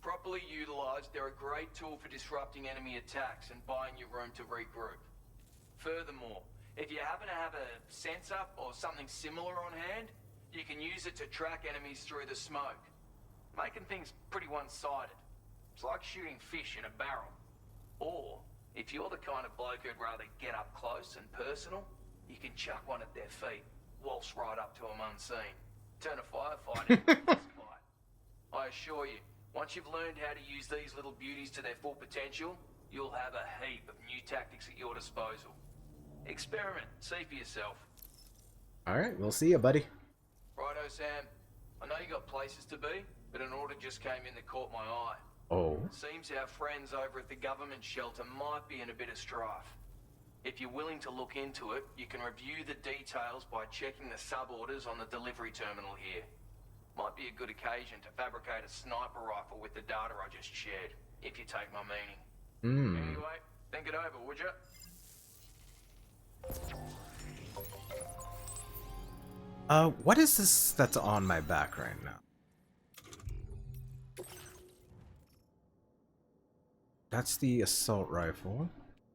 Properly utilized, they're a great tool for disrupting enemy attacks and buying you room to regroup. Furthermore, if you happen to have a sensor or something similar on hand, you can use it to track enemies through the smoke. Making things pretty one-sided. It's like shooting fish in a barrel. Or, if you're the kind of bloke who'd rather get up close and personal, you can chuck one at their feet, waltz right up to them unseen. Turn a firefight into a fist fight. I assure you, once you've learned how to use these little beauties to their full potential, you'll have a heap of new tactics at your disposal. Experiment, see for yourself. Alright, we'll see you, buddy. Righto, Sam. I know you got places to be, but an order just came in that caught my eye. Oh. Seems our friends over at the government shelter might be in a bit of strife. If you're willing to look into it, you can review the details by checking the sub-orders on the delivery terminal here. Might be a good occasion to fabricate a sniper rifle with the data I just shared, if you take my meaning. Anyway, think it over, would you? What is this that's on my back right now? That's the assault rifle.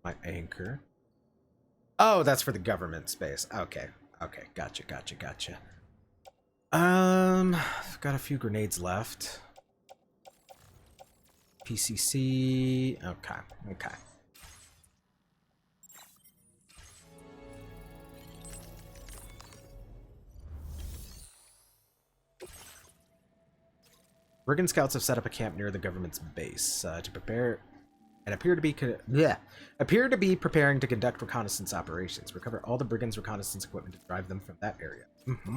My anchor. Oh, that's for the government space. Okay. Okay, gotcha. I've got a few grenades left. PCC. Okay. Brigand scouts have set up a camp near the government's base to prepare and appear to be preparing to conduct reconnaissance operations. Recover all the brigands' reconnaissance equipment to drive them from that area. Commencing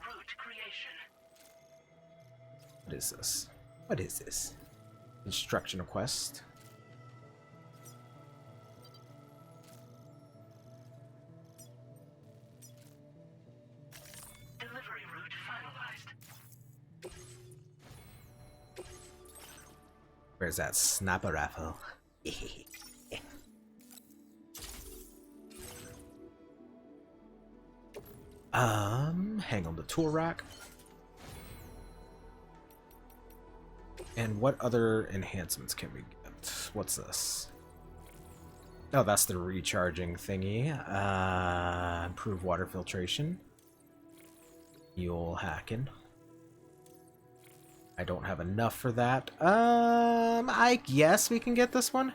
route creation. What is this? Instruction quest. Delivery route finalized. Where's that sniper rifle? Hang on the tool rack. And what other enhancements can we get? What's this? Oh, that's the recharging thingy. Improve water filtration. Mule hacking. I don't have enough for that. I guess we can get this one.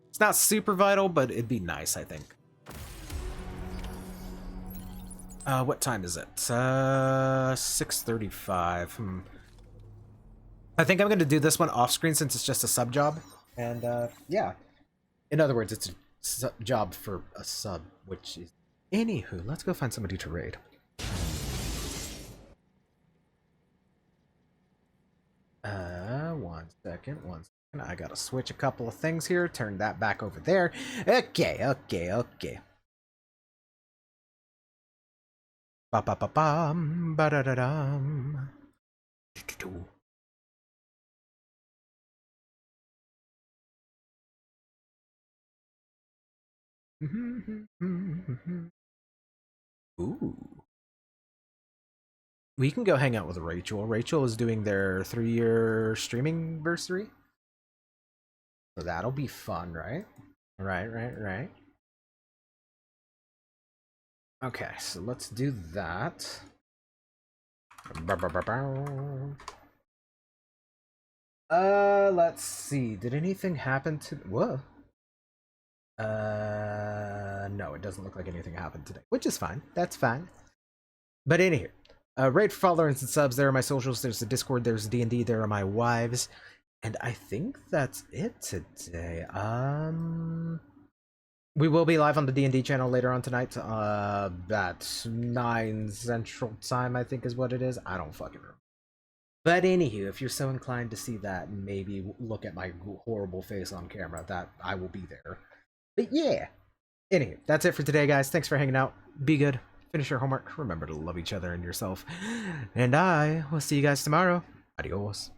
It's not super vital, but it'd be nice, I think. What time is it? 6:35. I think I'm gonna do this one off screen since it's just a sub job. And yeah. In other words, it's a job for a sub, which is... Anywho, let's go find somebody to raid. One second. I gotta switch a couple of things here. Turn that back over there. Okay. Ba ba ba bum ba da da dum. Ooh. We can go hang out with Rachel. Rachel is doing their 3-year streaming anniversary. So that'll be fun, right? Right. Okay, so let's do that. Let's see. Did anything happen to... Whoa. No, it doesn't look like anything happened today, which is fine. That's fine. But anywho, rate for followers and subs. There are my socials. There's the Discord. There's D&D. There are my wives. And I think that's it today. We will be live on the D&D channel later on tonight. At 9 Central Time, I think is what it is. I don't fucking remember. But anywho, if you're so inclined to see that and maybe look at my horrible face on camera, that I will be there. But yeah. Anywho, that's it for today, guys. Thanks for hanging out. Be good. Finish your homework. Remember to love each other and yourself. And I will see you guys tomorrow. Adios.